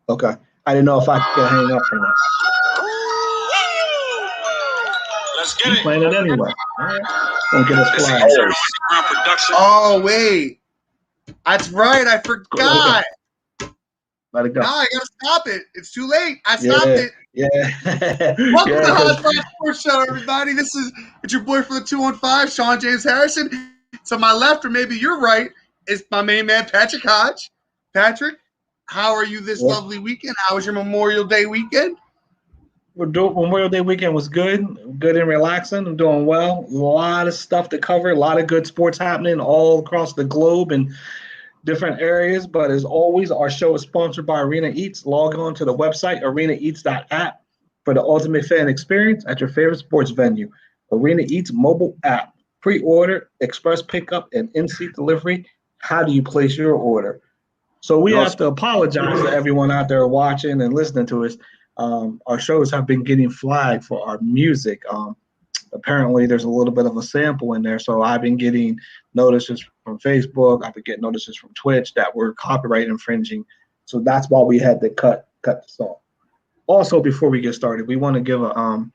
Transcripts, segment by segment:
Okay. I didn't know if I could hang up or not. Let's get He's it. playing it anyway. All right. Don't get us This is flagged. Ground Production. Oh, wait. That's right. I forgot. Let it go. No, I got to stop it. It's too late. I stopped it. Yeah. Welcome Yeah, to the 'cause- Hodge Podge Sports Show, everybody. It's your boy from the 215, Sean James Harrison. To my left, or maybe your right, is my main man, Patrick Hodge. Patrick, how are you this lovely weekend? How was your Memorial Day weekend? Memorial Day weekend was good and relaxing. I'm doing well. A lot of stuff to cover, a lot of good sports happening all across the globe and different areas. But as always, our show is sponsored by Arena Eats. Log on to the website, arenaeats.app, for the ultimate fan experience at your favorite sports venue. Arena Eats mobile app. Pre-order, express pickup, and in-seat delivery. How do you place your order? So we have to apologize to everyone out there watching and listening to us. Our shows have been getting flagged for our music. Apparently, there's a little bit of a sample in there. So I've been getting notices from Facebook. I've been getting notices from Twitch that we're copyright infringing. So that's why we had to cut the song. Also, before we get started, we want to give a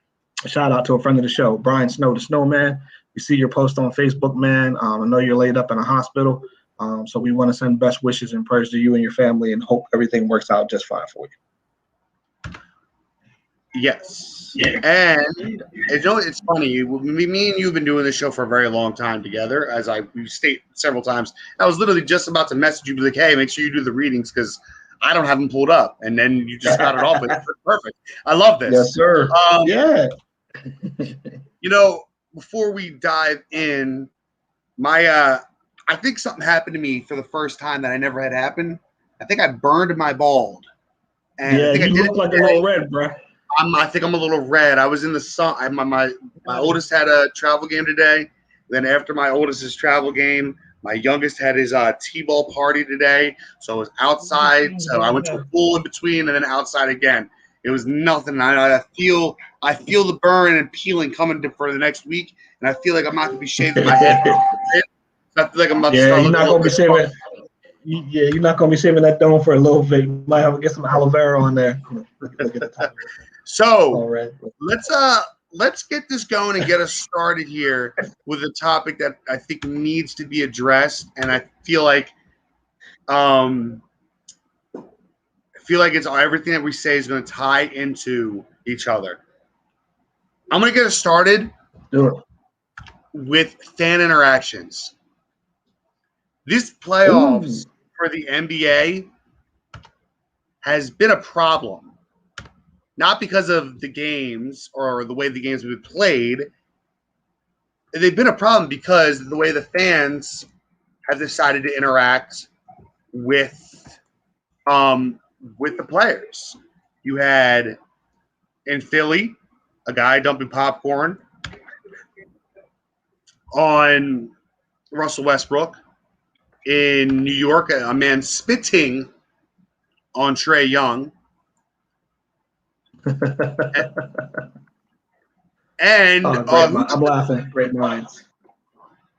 shout out to a friend of the show, Brian Snow, the Snowman. We see your post on Facebook, man. I know you're laid up in a hospital. So we want to send best wishes and prayers to you and your family and hope everything works out just fine for you. Yes. Yeah. And it's funny. Me and you have been doing this show for a very long time together, as we state several times. I was literally just about to message you, be like, hey, make sure you do the readings because I don't have them pulled up. And then you just got it off. It's perfect. I love this. Yes, sir. Yeah. Before we dive in, I think something happened to me for the first time that I never had happen. I think I burned my bald. And yeah, I think you look like a little red, bro. I think I'm a little red. I was in the sun. My oldest had a travel game today. Then after my oldest's travel game, my youngest had his T-ball party today. So I was outside. So I went to a pool in between and then outside again. It was nothing. I feel the burn and peeling coming for the next week, and I feel like I'm not going to be shaving my head. I feel like I'm about to start you're not going to be shaving. Yeah, you're not going to be shaving that dome for a little bit. You might have to get some aloe vera on there. Look at the top. So let's get this going and get us started here with a topic that I think needs to be addressed, and I feel like it's everything that we say is going to tie into each other. I'm going to get us started with fan interactions. This playoffs for the NBA has been a problem, not because of the games or the way the games have been played. They've been a problem because of the way the fans have decided to interact with the players. You had in Philly a guy dumping popcorn on Russell Westbrook. In New York, a man spitting on Trey Young. And I'm laughing. Great minds.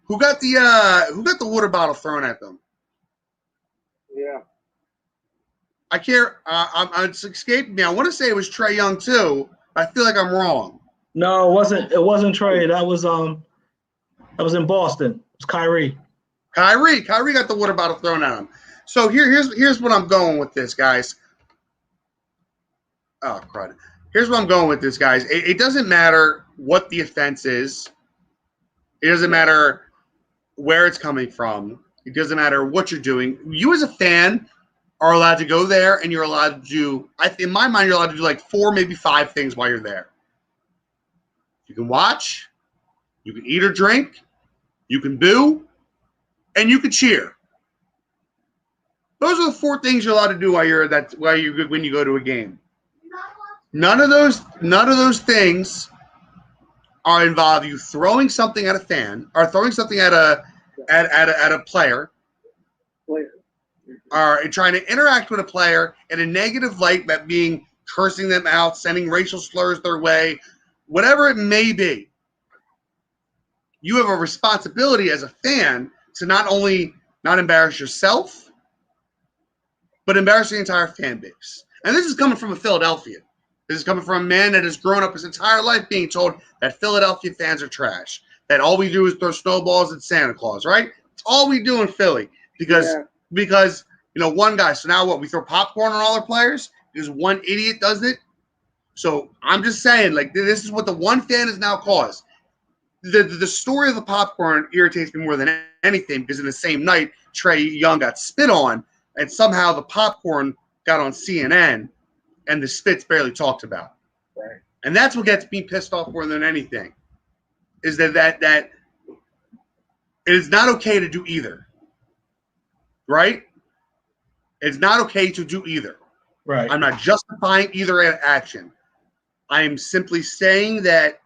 Who got the water bottle thrown at them? Yeah. I can't. It's escaping me. I want to say it was Trey Young too. I feel like I'm wrong. No, it wasn't. It wasn't Trey. That was in Boston. It was Kyrie. Kyrie got the water bottle thrown at him. So here's what I'm going with this, guys. Oh, crud. Here's what I'm going with this, guys. It doesn't matter what the offense is. It doesn't matter where it's coming from. It doesn't matter what you're doing. You as a fan are allowed to go there, and you're allowed to do, in my mind, you're allowed to do like 4, maybe 5 things while you're there. You can watch. You can eat or drink. You can boo. And you can cheer. Those are the 4 things you're allowed to do when you go to a game. None of those things are involve you throwing something at a fan or throwing something at a player, or trying to interact with a player in a negative light, that being cursing them out, sending racial slurs their way, whatever it may be. You have a responsibility as a fan to not only not embarrass yourself, but embarrass the entire fan base. And this is coming from a Philadelphia. This is coming from a man that has grown up his entire life being told that Philadelphia fans are trash, that all we do is throw snowballs at Santa Claus, right? It's all we do in Philly because one guy. So now what? We throw popcorn on all our players because one idiot does it. So I'm just saying, like, this is what the one fan has now caused. The story of the popcorn irritates me more than anything because in the same night, Trey Young got spit on, and somehow the popcorn got on CNN, and the spit's barely talked about. Right. And that's what gets me pissed off more than anything, is that it is not okay to do either. Right? It's not okay to do either. Right. I'm not justifying either action. I am simply saying that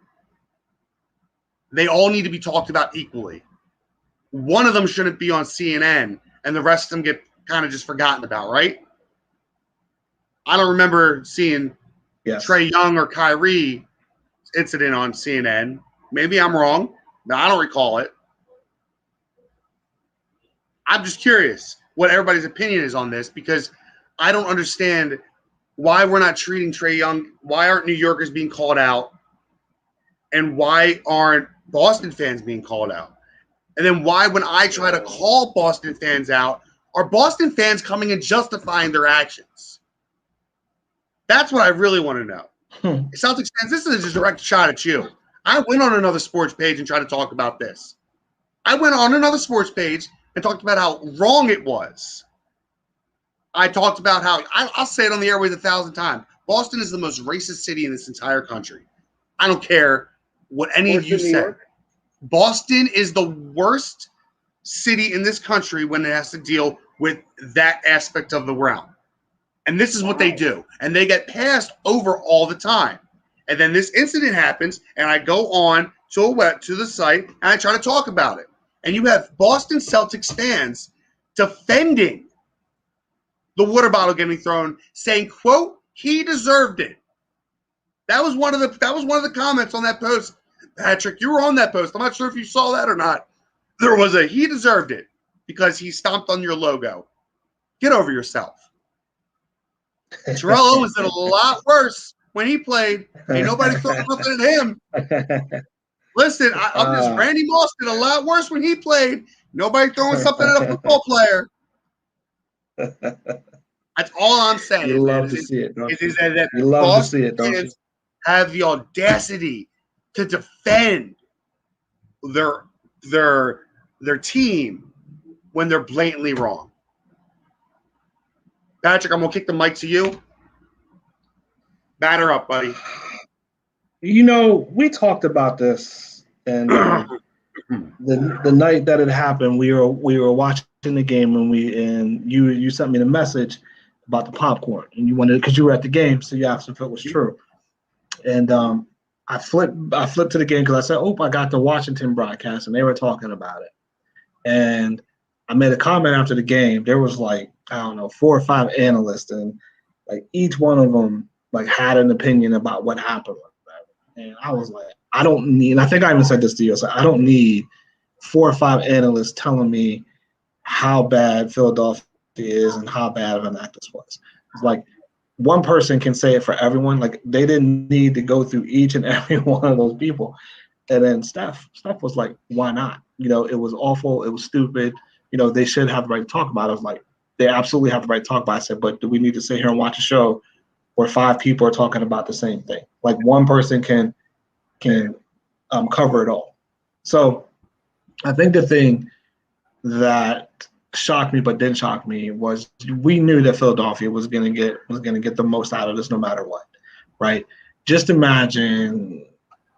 they all need to be talked about equally. One of them shouldn't be on CNN, and the rest of them get kind of just forgotten about, right? I don't remember seeing Trey Young or Kyrie incident on CNN. Maybe I'm wrong. No, I don't recall it. I'm just curious what everybody's opinion is on this because I don't understand why we're not treating Trey Young. Why aren't New Yorkers being called out? And why aren't Boston fans being called out? And then why, when I try to call Boston fans out, are Boston fans coming and justifying their actions? That's what I really want to know. Celtics fans, this is a direct shot at you. I went on another sports page and tried to talk about this. I went on another sports page and talked about how wrong it was. I talked about how, I'll say it on the airways 1,000 times, Boston is the most racist city in this entire country. I don't care what any of you say. Boston is the worst city in this country when it has to deal with that aspect of the realm. And this is what they do. And they get passed over all the time. And then this incident happens, and I go on to the site, and I try to talk about it. And you have Boston Celtics fans defending the water bottle getting thrown, saying, quote, he deserved it. That was one of the comments on that post. Patrick, you were on that post. I'm not sure if you saw that or not. There was he deserved it because he stomped on your logo. Get over yourself. Terrell Owens did a lot worse when he played. Ain't nobody throwing nothing at him. Listen, I'm just Randy Moss did a lot worse when he played. Nobody throwing something at a football player. That's all I'm saying. You love to see it, don't you? You love to see it, don't you? Have the audacity to defend their team when they're blatantly wrong. Patrick, I'm gonna kick the mic to you. Batter up, buddy. You know, we talked about this, and the night that it happened, we were watching the game, and you sent me the message about the popcorn, and you wanted, because you were at the game, so you asked if it was true. And I flipped to the game because I said, "Oh, I got the Washington broadcast," and they were talking about it. And I made a comment after the game. There was like, I don't know, 4 or 5 analysts, and like each one of them like had an opinion about what happened with that. And I was like, I don't need. And I think I even said this to you. So I don't need 4 or 5 analysts telling me how bad Philadelphia is and how bad of an act this was. It's like one person can say it for everyone. Like they didn't need to go through each and every one of those people. And then Steph was like, why not? You know, it was awful. It was stupid. You know, they should have the right to talk about it. I was like, they absolutely have the right to talk about it. I said, but do we need to sit here and watch a show where 5 people are talking about the same thing? Like one person can cover it all. So I think the thing that shocked me but didn't shock me was we knew that Philadelphia was gonna get the most out of this no matter what, right? Just imagine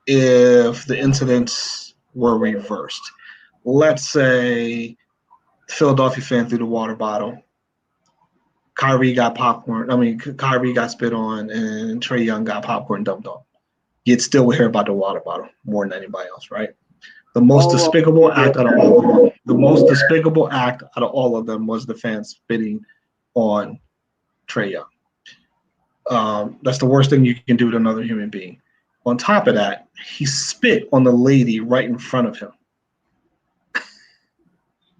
if the incidents were reversed. Let's say Philadelphia fan threw the water bottle. Kyrie got spit on, and Trey Young got popcorn dumped on. You'd still would hear about the water bottle more than anybody else, right? The most despicable act out of all of them. The most despicable act out of all of them was the fans spitting on Trey Young. That's the worst thing you can do to another human being. On top of that, he spit on the lady right in front of him.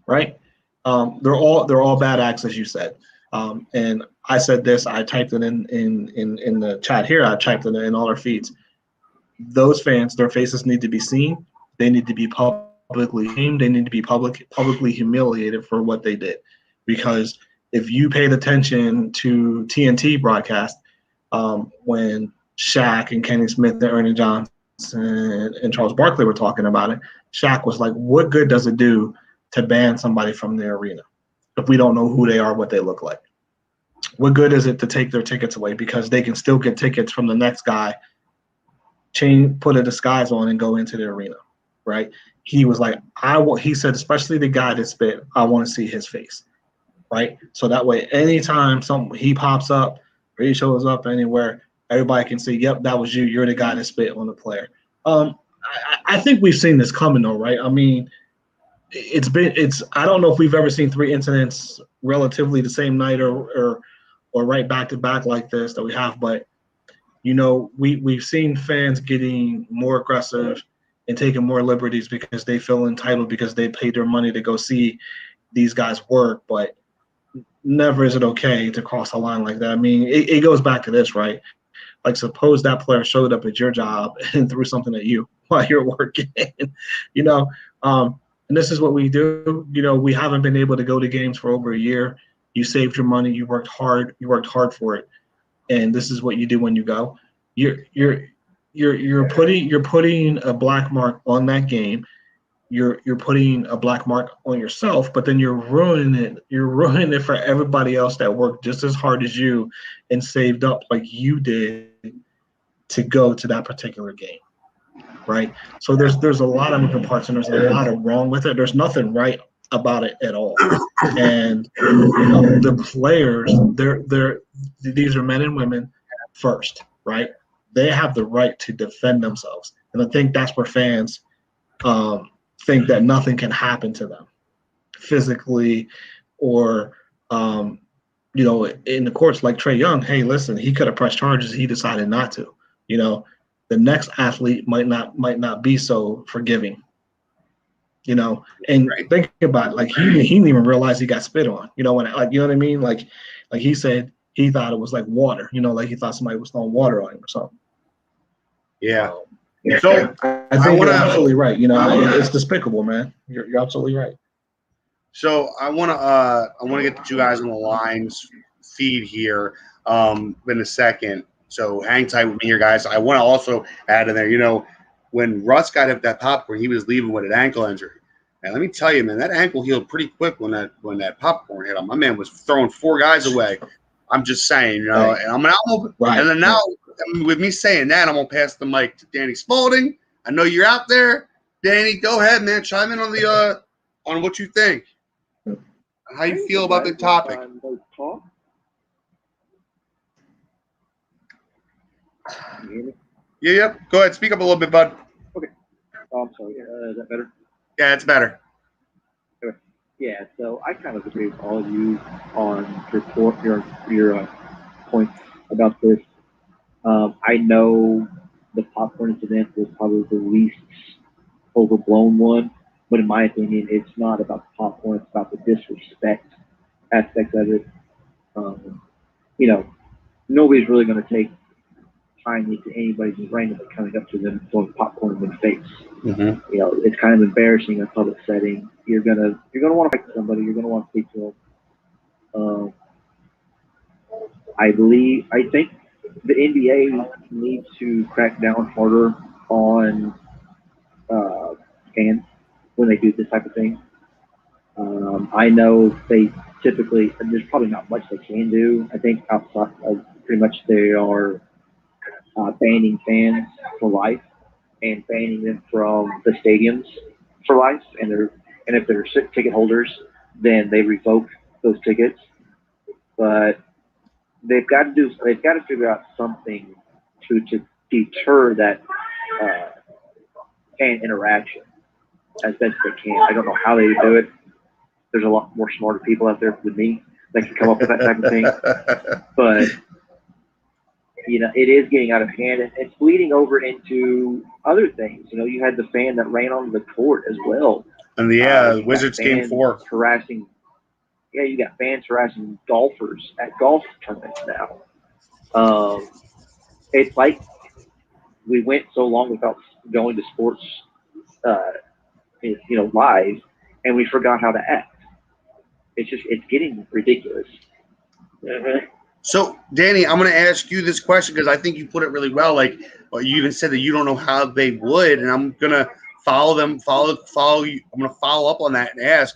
Right? They're all bad acts, as you said. And I said this, I typed it in the chat here, I typed it in all our feeds. Those fans, their faces need to be seen. They need to be publicly shamed. They need to be publicly humiliated for what they did. Because if you paid attention to TNT broadcast, when Shaq and Kenny Smith and Ernie Johnson and Charles Barkley were talking about it, Shaq was like, what good does it do to ban somebody from the arena if we don't know who they are, what they look like? What good is it to take their tickets away because they can still get tickets from the next guy, put a disguise on and go into the arena, right? He was like, he said, especially the guy that spit, I want to see his face, right? So that way, anytime he pops up or he shows up anywhere, everybody can see, yep, that was you. You're the guy that spit on the player. I think we've seen this coming though, right? I mean, I don't know if we've ever seen 3 incidents relatively the same night or right back to back like this that we have, but you know, we've seen fans getting more aggressive and taking more liberties because they feel entitled because they paid their money to go see these guys work, but never is it okay to cross a line like that. I mean, it goes back to this, right? Like, suppose that player showed up at your job and threw something at you while you're working, you know? And this is what we do. You know, we haven't been able to go to games for over a year. You saved your money. You worked hard. You worked hard for it. And this is what you do when you go. You're putting a black mark on that game. You're putting a black mark on yourself, but then you're ruining it. You're ruining it for everybody else that worked just as hard as you and saved up like you did to go to that particular game, right? So there's a lot of moving parts and there's a lot of wrong with it. There's nothing right about it at all. And you know, the players, these are men and women first, right? They have the right to defend themselves, and I think that's where fans think that nothing can happen to them physically or you know, in the courts like Trey Young. Hey, listen, he could have pressed charges, he decided not to. You know, the next athlete might not be so forgiving. You know, and think about it, like he didn't even realize he got spit on. You know, when like, you know what I mean? Like he said he thought it was like water. You know, like he thought somebody was throwing water on him or something. Yeah. So I think you're absolutely right. You know, it's despicable, man. You're absolutely right. So I want to get the two guys on the lines feed here in a second. So hang tight with me here, guys. I want to also add in there, you know, when Russ got hit that popcorn, he was leaving with an ankle injury. And let me tell you, man, that ankle healed pretty quick when that popcorn hit him. My man was throwing 4 guys away. I'm just saying, you know, and and then now with me saying that, I'm gonna pass the mic to Danny Spalding. I know you're out there, Danny. Go ahead, man. Chime in on the on what you think, how you feel about the topic. Yeah. Go ahead. Speak up a little bit, bud. Okay. Oh, I'm sorry. Is that better? Yeah, it's better. Okay. Yeah. So I kind of agree with all of you on your points about this. I know the popcorn incident was probably the least overblown one, but in my opinion, it's not about the popcorn. It's about the disrespect aspect of it. You know, nobody's really going to take kindly to anybody who's randomly coming up to them throwing popcorn in their face. Mm-hmm. You know, it's kind of embarrassing in a public setting. You're gonna want to fight somebody. You're gonna want to speak to them. I think the NBA needs to crack down harder on fans when they do this type of thing. I know they typically, and there's probably not much they can do. I think outside of pretty much they are banning fans for life and banning them from the stadiums for life. And if they're ticket holders, then they revoke those tickets. But they've got to figure out something to deter that fan interaction as best they can. I don't know how they do it. There's a lot more smarter people out there than me that can come up with that type of thing. But you know, it is getting out of hand, and it's bleeding over into other things. You know, you had the fan that ran onto the court as well. And the Wizards game 4 harassing. Yeah, you got fans harassing golfers at golf tournaments now. It's like we went so long without going to sports, live, and we forgot how to act. It's getting ridiculous. Mm-hmm. So, Danny, I'm going to ask you this question because I think you put it really well. Like, you even said that you don't know how they would, and I'm going to follow you. I'm going to follow up on that and ask,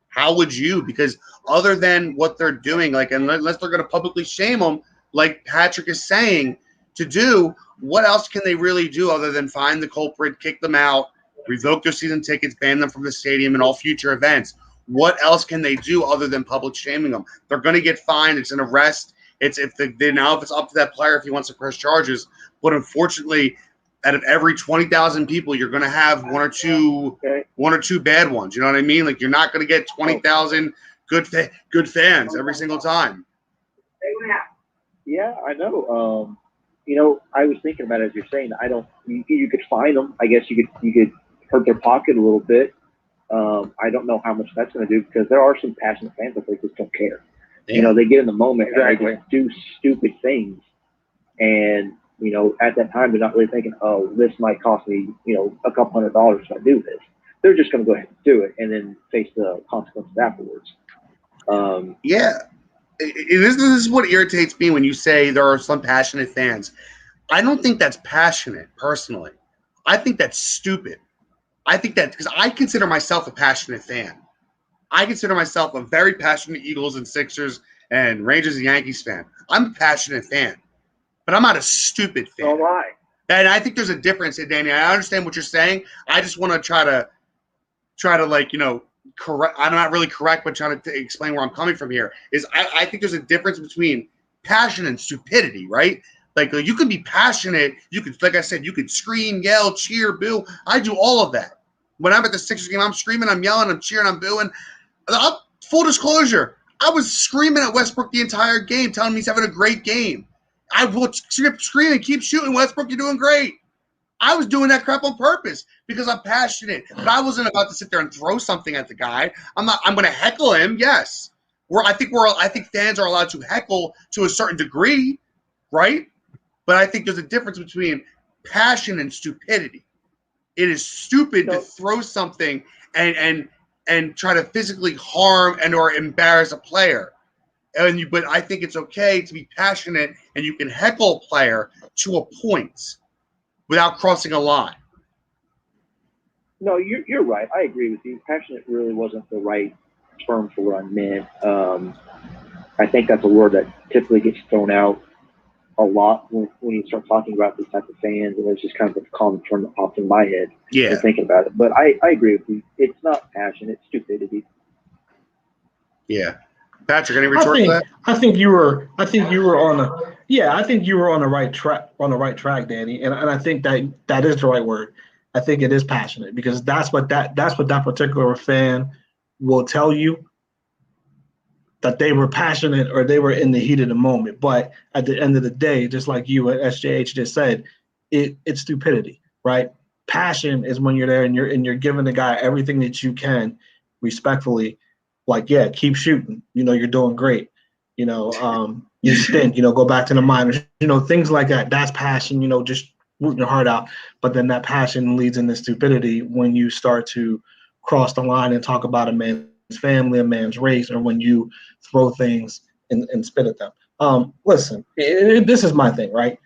how would you? Because other than what they're doing, like, unless they're going to publicly shame them, like Patrick is saying to do, what else can they really do other than find the culprit, kick them out, revoke their season tickets, ban them from the stadium and all future events? What else can they do other than public shaming them? They're going to get fined. It's an arrest. If it's up to that player if he wants to press charges. But unfortunately, out of every 20,000 people, you're going to have one or two bad ones. You know what I mean? Like, you're not going to get 20,000 good fans every single time. Yeah, I know. I was thinking about it as you're saying. You could fine them. I guess you could hurt their pocket a little bit. I don't know how much that's going to do because there are some passionate fans that they just don't care. Yeah. They get in the moment and they just do stupid things. And, at that time, they're not really thinking, oh, this might cost me, a couple $100 if I do this. They're just going to go ahead and do it and then face the consequences afterwards. This is what irritates me when you say there are some passionate fans. I don't think that's passionate, personally. I think that's stupid. I think that because I consider myself a passionate fan. I consider myself a very passionate Eagles and Sixers and Rangers and Yankees fan. I'm a passionate fan, but I'm not a stupid fan. So am I. And I think there's a difference, Danny. I understand what you're saying. I just want to try to correct. I'm not really correct, but trying to explain where I'm coming from here. I think there's a difference between passion and stupidity, right? Like, you can be passionate. You could, like I said, you could scream, yell, cheer, boo. I do all of that. When I'm at the Sixers game, I'm screaming, I'm yelling, I'm cheering, I'm booing. Full disclosure, I was screaming at Westbrook the entire game, telling him he's having a great game. I would scream and keep shooting, Westbrook, you're doing great. I was doing that crap on purpose because I'm passionate. But I wasn't about to sit there and throw something at the guy. I'm going to heckle him, yes. I think fans are allowed to heckle to a certain degree, right? But I think there's a difference between passion and stupidity. It is stupid to throw something and try to physically harm and or embarrass a player. But I think it's okay to be passionate and you can heckle a player to a point without crossing a line. No, you're right. I agree with you. Passionate really wasn't the right term for what I meant. I think that's a word that typically gets thrown out a lot when you start talking about these type of fans, and it's just kind of a common term that pops in my head. Yeah, thinking about it. But I agree with you. It's not passion; it's stupidity. Yeah, Patrick, any retort to that? I think you were on the right track. On the right track, Danny, and I think that is the right word. I think it is passionate because that's what that particular fan will tell you, that they were passionate or they were in the heat of the moment. But at the end of the day, just like you at SJH just said, it's stupidity, right? Passion is when you're there and you're giving the guy everything that you can respectfully, like, yeah, keep shooting. You're doing great. You stink, go back to the minors, things like that. That's passion, just rooting your heart out. But then that passion leads into stupidity when you start to cross the line and talk about a man's family, a man's race, or when you throw things and spit at them. Listen, this is my thing, right?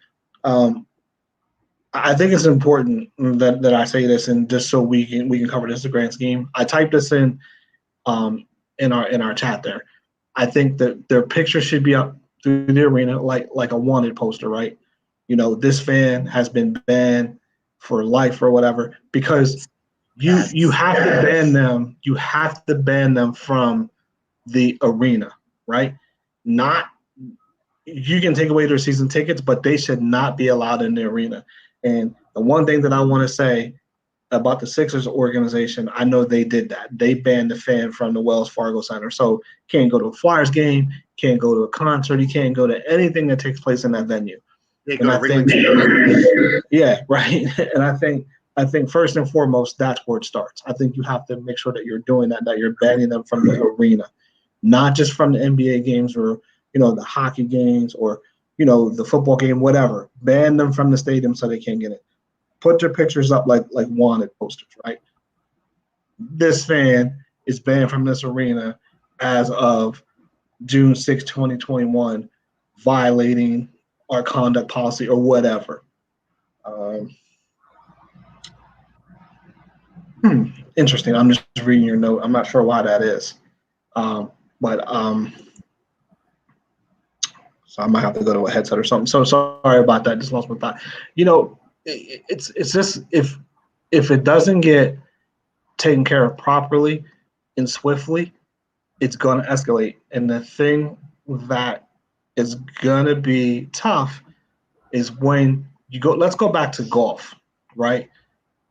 I think it's important that I say this, and just so we can cover this, the grand scheme. I typed this in our chat there. I think that their picture should be up through the arena like a wanted poster, right? This fan has been banned for life or whatever, because you have to ban them. You have to ban them from the arena, right? You can take away their season tickets, but they should not be allowed in the arena. And the one thing that I want to say about the Sixers organization, I know they did that. They banned the fan from the Wells Fargo Center. So can't go to a Flyers game, can't go to a concert, you can't go to anything that takes place in that venue. And I think, yeah, right. And I think first and foremost, that's where it starts. I think you have to make sure that you're doing that you're banning them from the arena. not just from the NBA games or, the hockey games or, the football game, whatever. Ban them from the stadium so they can't get in. Put their pictures up like wanted posters, right? This fan is banned from this arena as of June 6, 2021, violating our conduct policy or whatever. Interesting. I'm just reading your note. I'm not sure why that is. So I might have to go to a headset or something. So sorry about that. Just lost my thought. It's just if it doesn't get taken care of properly and swiftly, it's going to escalate. And the thing that is going to be tough is when you go. Let's go back to golf, right?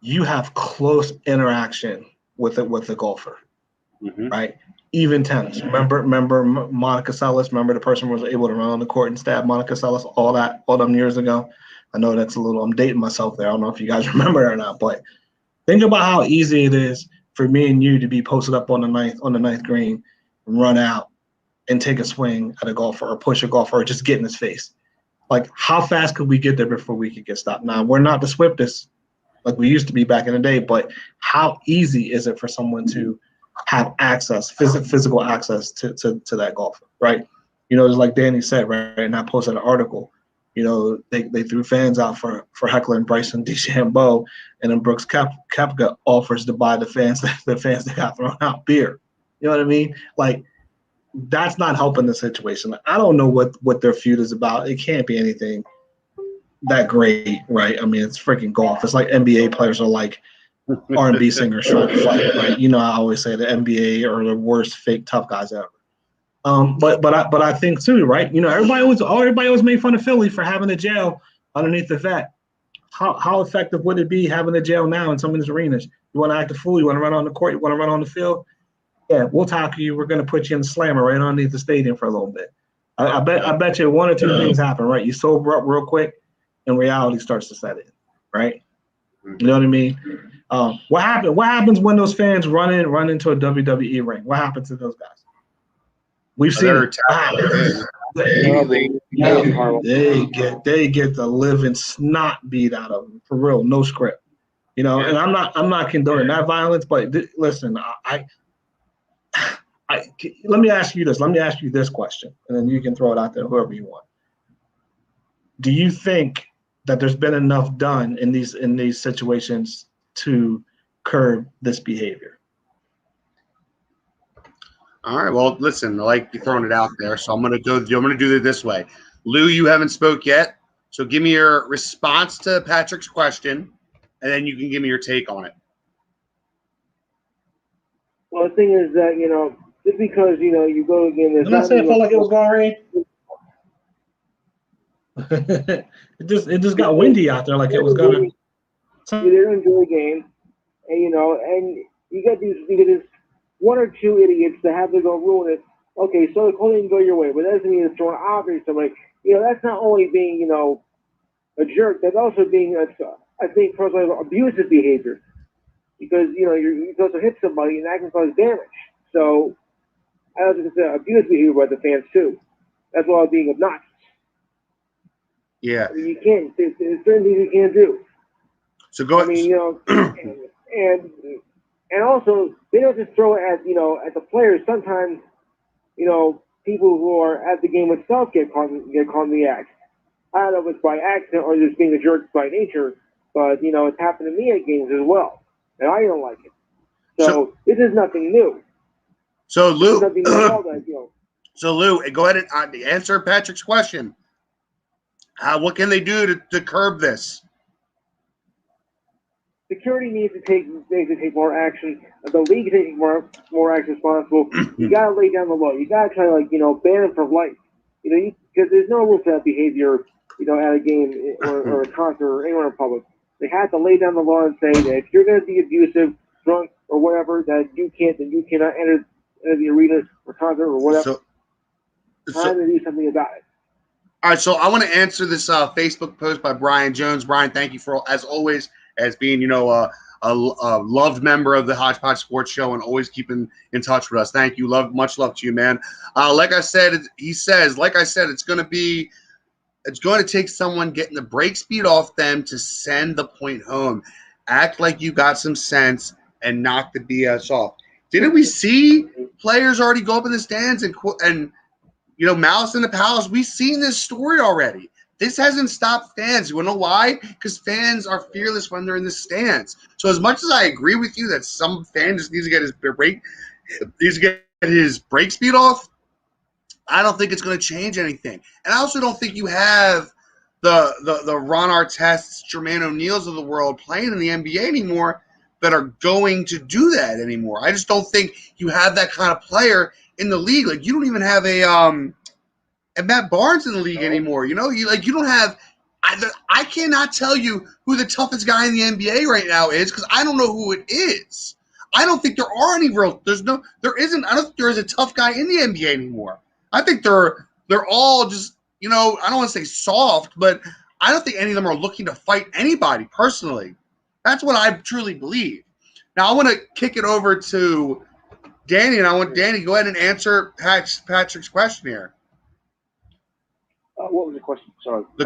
You have close interaction with the golfer, right? Even tennis. Remember Monica Seles? Remember the person who was able to run on the court and stab Monica Seles all them years ago? I know that's I'm dating myself there. I don't know if you guys remember it or not, but think about how easy it is for me and you to be posted up on the ninth green, and run out and take a swing at a golfer or push a golfer or just get in his face. Like, how fast could we get there before we could get stopped? Now, we're not the swiftest like we used to be back in the day, but how easy is it for someone to have access, physical access to that golfer, right? Just like Danny said, right, and I posted an article, they threw fans out for heckling Bryson DeChambeau, and then Brooks Koepka offers to buy the fans that got thrown out beer. You know what I mean? Like, that's not helping the situation. I don't know what their feud is about. It can't be anything that great, right? I mean, it's freaking golf. It's like NBA players are like R&B singers trying to fight, right? I always say the NBA are the worst fake tough guys ever. But I think too, right? Everybody always made fun of Philly for having a jail underneath the vet. How effective would it be having a jail now in some of these arenas? You want to act a fool? You want to run on the court? You want to run on the field? Yeah, we'll tackle you. We're going to put you in the slammer right underneath the stadium for a little bit. I bet you one or two things happen, right? You sober up real quick, and reality starts to set in, right? You know what I mean? What happens when those fans run into a WWE ring? What happens to those guys? We've seen it. They get the living snot beat out of them, for real, no script. And I'm not condoning that violence, but listen, let me ask you this. Let me ask you this question, and then you can throw it out there, whoever you want. Do you think that there's been enough done in these situations to curb this behavior? All right. Well, listen, I like you throwing it out there, so I'm gonna do it this way. Lou, you haven't spoke yet, so give me your response to Patrick's question, and then you can give me your take on it. Well, the thing is that just because you go again, didn't I say it felt like it was going to rain? It just got windy out there, like it was gonna. You didn't enjoy the game, and and you get these one or two idiots that have to go ruin it. Okay, so only go your way, but that doesn't mean it's throwing obvious somebody. That's not only being a jerk. That's also being I think personally abusive behavior, because you're supposed to hit somebody and that can cause damage. So I also consider abusive behavior by the fans too. That's why being obnoxious. Yeah. I mean, you can't. There's certain things you can't do. So go. I mean, and also they don't just throw it at at the players. Sometimes people who are at the game itself get caught in the act. I don't know if it's by accident or just being a jerk by nature, but it's happened to me at games as well, and I don't like it. So this is nothing new. So Lou, nothing new at all that, So Lou, go ahead and answer Patrick's question. What can they do to curb this? Security needs to take more action. The league taking more action responsible. You gotta lay down the law. You gotta try to ban them for life. Because there's no room for that behavior. At a game or a concert or anywhere in public, they have to lay down the law and say that if you're going to be abusive, drunk, or whatever, that you cannot enter the arena or concert or whatever. Time to do something about it. All right, so I want to answer this Facebook post by Brian Jones. Brian, thank you for, as always, as being, a loved member of the Hodge Podge Sports Show and always keeping in touch with us. Thank you. Much love to you, man. Like I said, it's going to take someone getting the break speed off them to send the point home. Act like you got some sense and knock the BS off. Didn't we see players already go up in the stands and malice in the palace? We've seen this story already. This hasn't stopped fans. You want to know why? Because fans are fearless when they're in the stands. So as much as I agree with you that some fan just needs to get his break speed off, I don't think it's going to change anything. And I also don't think you have the Ron Artests, Jermaine O'Neals of the world playing in the NBA anymore that are going to do that anymore. I just don't think you have that kind of player in the league. Like, you don't even have a Matt Barnes in the league anymore. You don't have. I cannot tell you who the toughest guy in the NBA right now is because I don't know who it is. I don't think there are any real. There isn't. I don't think there is a tough guy in the NBA anymore. I think they're all just, I don't want to say soft, but I don't think any of them are looking to fight anybody personally. That's what I truly believe. Now I want to kick it over to Danny, and I want Danny to go ahead and answer Patrick's question here. What was the question? Sorry. The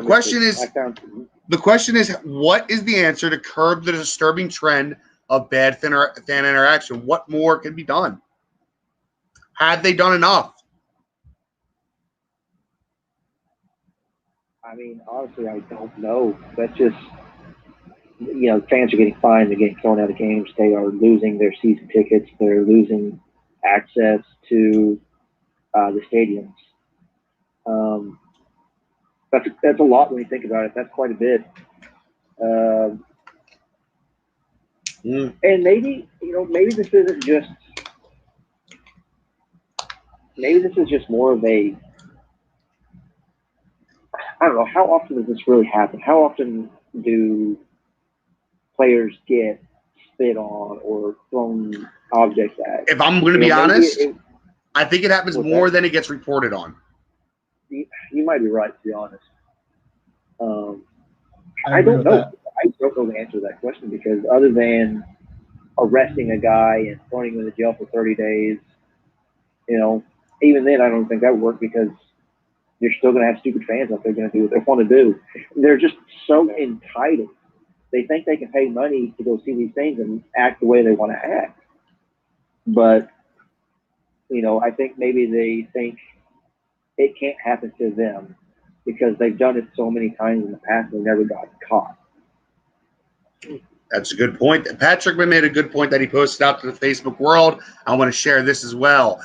question is, what is the answer to curb the disturbing trend of bad fan interaction? What more can be done? Have they done enough? I mean, honestly, I don't know. That's just, fans are getting fined. They're getting thrown out of games. They are losing their season tickets. They're losing access to the stadiums. That's a lot when you think about it. That's quite a bit. And maybe this isn't just. Maybe this is just more of a. I don't know. How often does this really happen? How often do players get spit on or thrown objects at? If I'm going to be honest, I think it happens more than it gets reported on. You might be right, to be honest. I don't know. I don't know the answer to that question because other than arresting a guy and throwing him in the jail for 30 days, even then I don't think that would work because you're still going to have stupid fans out there going to do what they want to do. They're just so entitled. They think they can pay money to go see these things and act the way they want to act. But, I think maybe they think it can't happen to them because they've done it so many times in the past and they never got caught. That's a good point. Patrick made a good point that he posted out to the Facebook world. I want to share this as well.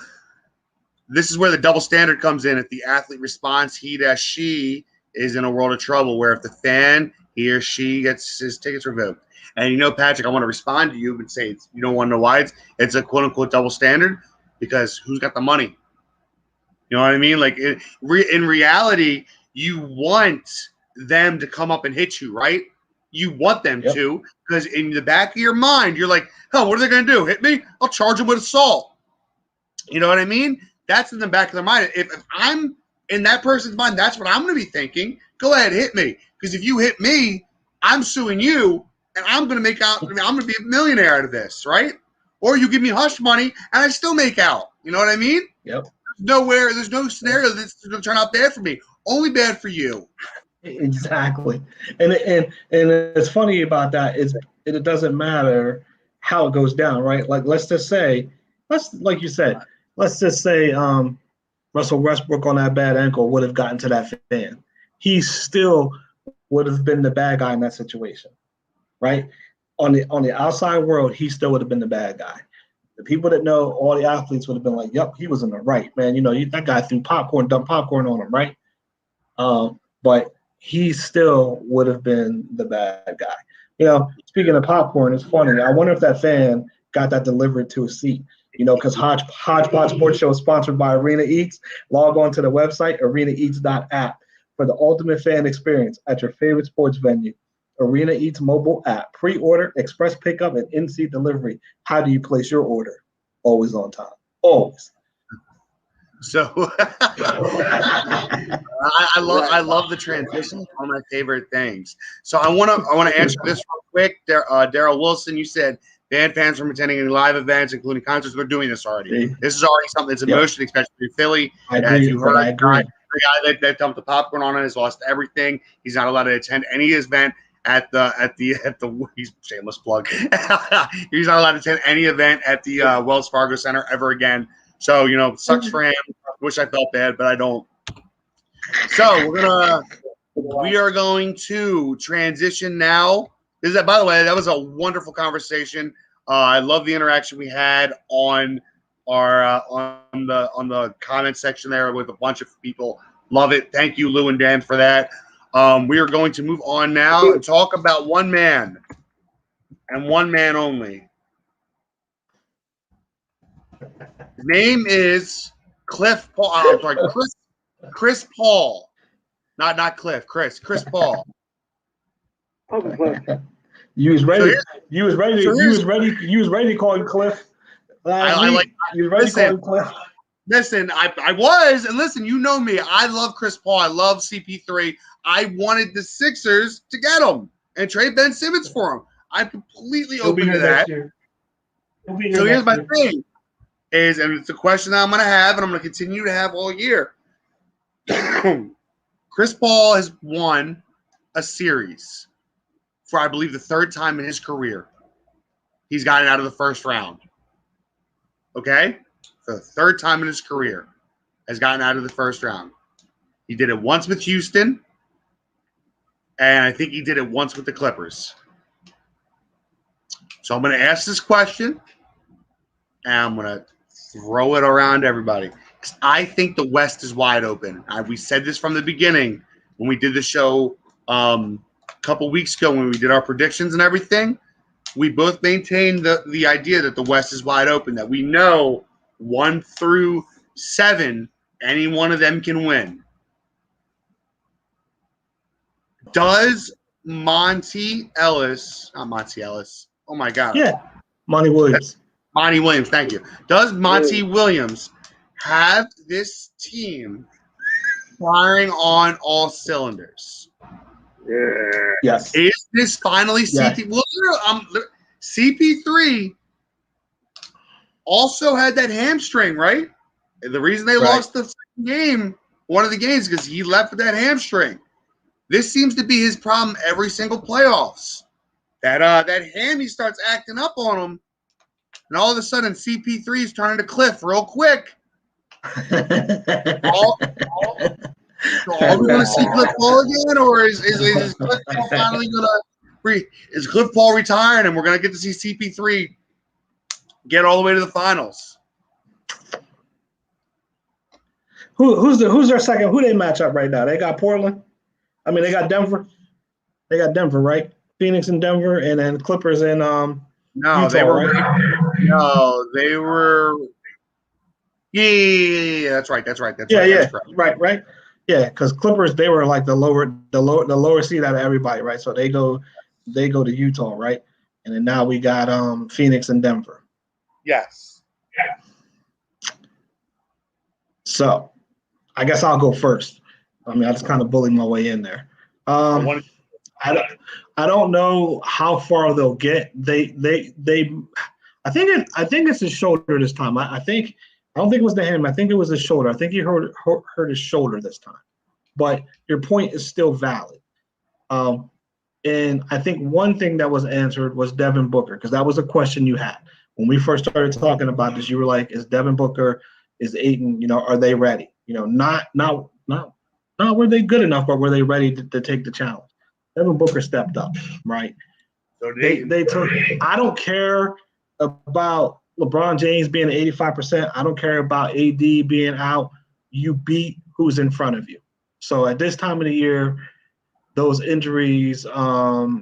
This is where the double standard comes in. If the athlete responds, she is in a world of trouble, where if the fan, he or she gets his tickets revoked. And Patrick, I want to respond to you and say you don't want to know why it's a quote-unquote double standard because who's got the money? You know what I mean? Like in reality, you want them to come up and hit you, right? You want them to because in the back of your mind, you're like, what are they going to do? Hit me? I'll charge them with assault. You know what I mean? That's in the back of their mind. If I'm in that person's mind, that's what I'm going to be thinking. Go ahead, hit me. Because if you hit me, I'm suing you, and I'm going to make out. I'm going to be a millionaire out of this, right? Or you give me hush money, and I still make out. You know what I mean? Yep. There's no scenario that's going to turn out bad for me. Only bad for you. Exactly. And it's funny about that is it doesn't matter how it goes down, right? Like let's just say Russell Westbrook on that bad ankle would have gotten to that fan. He still would have been the bad guy in that situation, right? On the outside world, he still would have been the bad guy. The people that know all the athletes would have been like, "Yep, he was in the right, man. That guy threw dumped popcorn on him, right?" But he still would have been the bad guy. Speaking of popcorn, it's funny. I wonder if that fan got that delivered to a seat. Because Hodge Podge Sports Show is sponsored by Arena Eats. Log on to the website, arenaeats.app, for the ultimate fan experience at your favorite sports venue. Arena Eats mobile app, pre-order, express pickup, and in-seat delivery. How do you place your order? Always on time. Always. So I love the transition. It's one of my favorite things. So I want to answer this real quick. Daryl Wilson, you said band fans from attending any live events, including concerts. We're doing this already. This is already something that's in motion, especially in Philly. I agree. You heard, I agree. the guy that dumped the popcorn on it has lost everything. He's not allowed to attend any event at the he's shameless plug. He's not allowed to attend any event at the Wells Fargo Center ever again. So sucks for him. Wish I felt bad, but I don't. So we are going to transition now. By the way, that was a wonderful conversation. I love the interaction we had on our on the comment section there with a bunch of people. Love it. Thank you, Lou and Dan, for that. We are going to move on now and talk about one man and one man only. His name is Cliff Paul. I'm sorry, Chris Paul. Not Cliff. Chris Paul. You was ready. So you was ready. You was ready. You was ready to call him Cliff. You was ready to call him Cliff. Listen, I was, and listen, you know me. I love Chris Paul. I love CP3. I wanted the Sixers to get him and trade Ben Simmons for him. I'm completely open to that. So here's my thing. And it's a question that I'm going to have, and I'm going to continue to have all year. Chris Paul has won a series for, I believe, the third time in his career. He's gotten out of the first round. Okay? For the third time in his career, has gotten out of the first round. He did it once with Houston, and I think he did it once with the Clippers. So I'm going to ask this question, and I'm going to throw it around everybody. Because I think the West is wide open. We said this from the beginning when we did the show a couple weeks ago when we did our predictions and everything. We both maintained the idea that the West is wide open, that we know 1 through 7, any one of them can win. Does Monty Ellis, oh my God. Yeah, Monty Williams. Monty Williams, thank you. Does Monty Williams have this team firing on all cylinders? Yes. Is this finally CP? Well, CP3 also had that hamstring, right? And the reason they lost the second game, one of the games, because he left with that hamstring. This seems to be his problem every single playoffs. That hammy starts acting up on him, and all of a sudden CP3 is turning to Cliff real quick. Are we going to see Cliff Paul again, or is Cliff Paul finally going to is Cliff Paul retired and we're going to get to see CP3 get all the way to the finals? Who's their second? Who they match up right now? They got Portland. I mean, they got Denver. They got Denver, right? Phoenix and Denver, and then Clippers and no, Utah, they were right? no, they were. Yeah, that's right. That's right. Yeah, because Clippers, they were like the lower seed out of everybody, right? So they go to Utah, right? And then now we got Phoenix and Denver. Yes. So I guess I'll go first. I mean, I just kind of bullied my way in there. I don't know how far they'll get. I think it's his shoulder this time. I don't think it was the hand. I think it was his shoulder. I think he hurt his shoulder this time. But your point is still valid. And I think one thing that was answered was Devin Booker, because that was a question you had. When we first started talking about this, you were like, is Devin Booker, is Ayton, are they ready? Not were they good enough, but were they ready to take the challenge? Devin Booker stepped up, right? So they took. I don't care about LeBron James being 85%. I don't care about AD being out. You beat who's in front of you. So at this time of the year, those injuries, they're null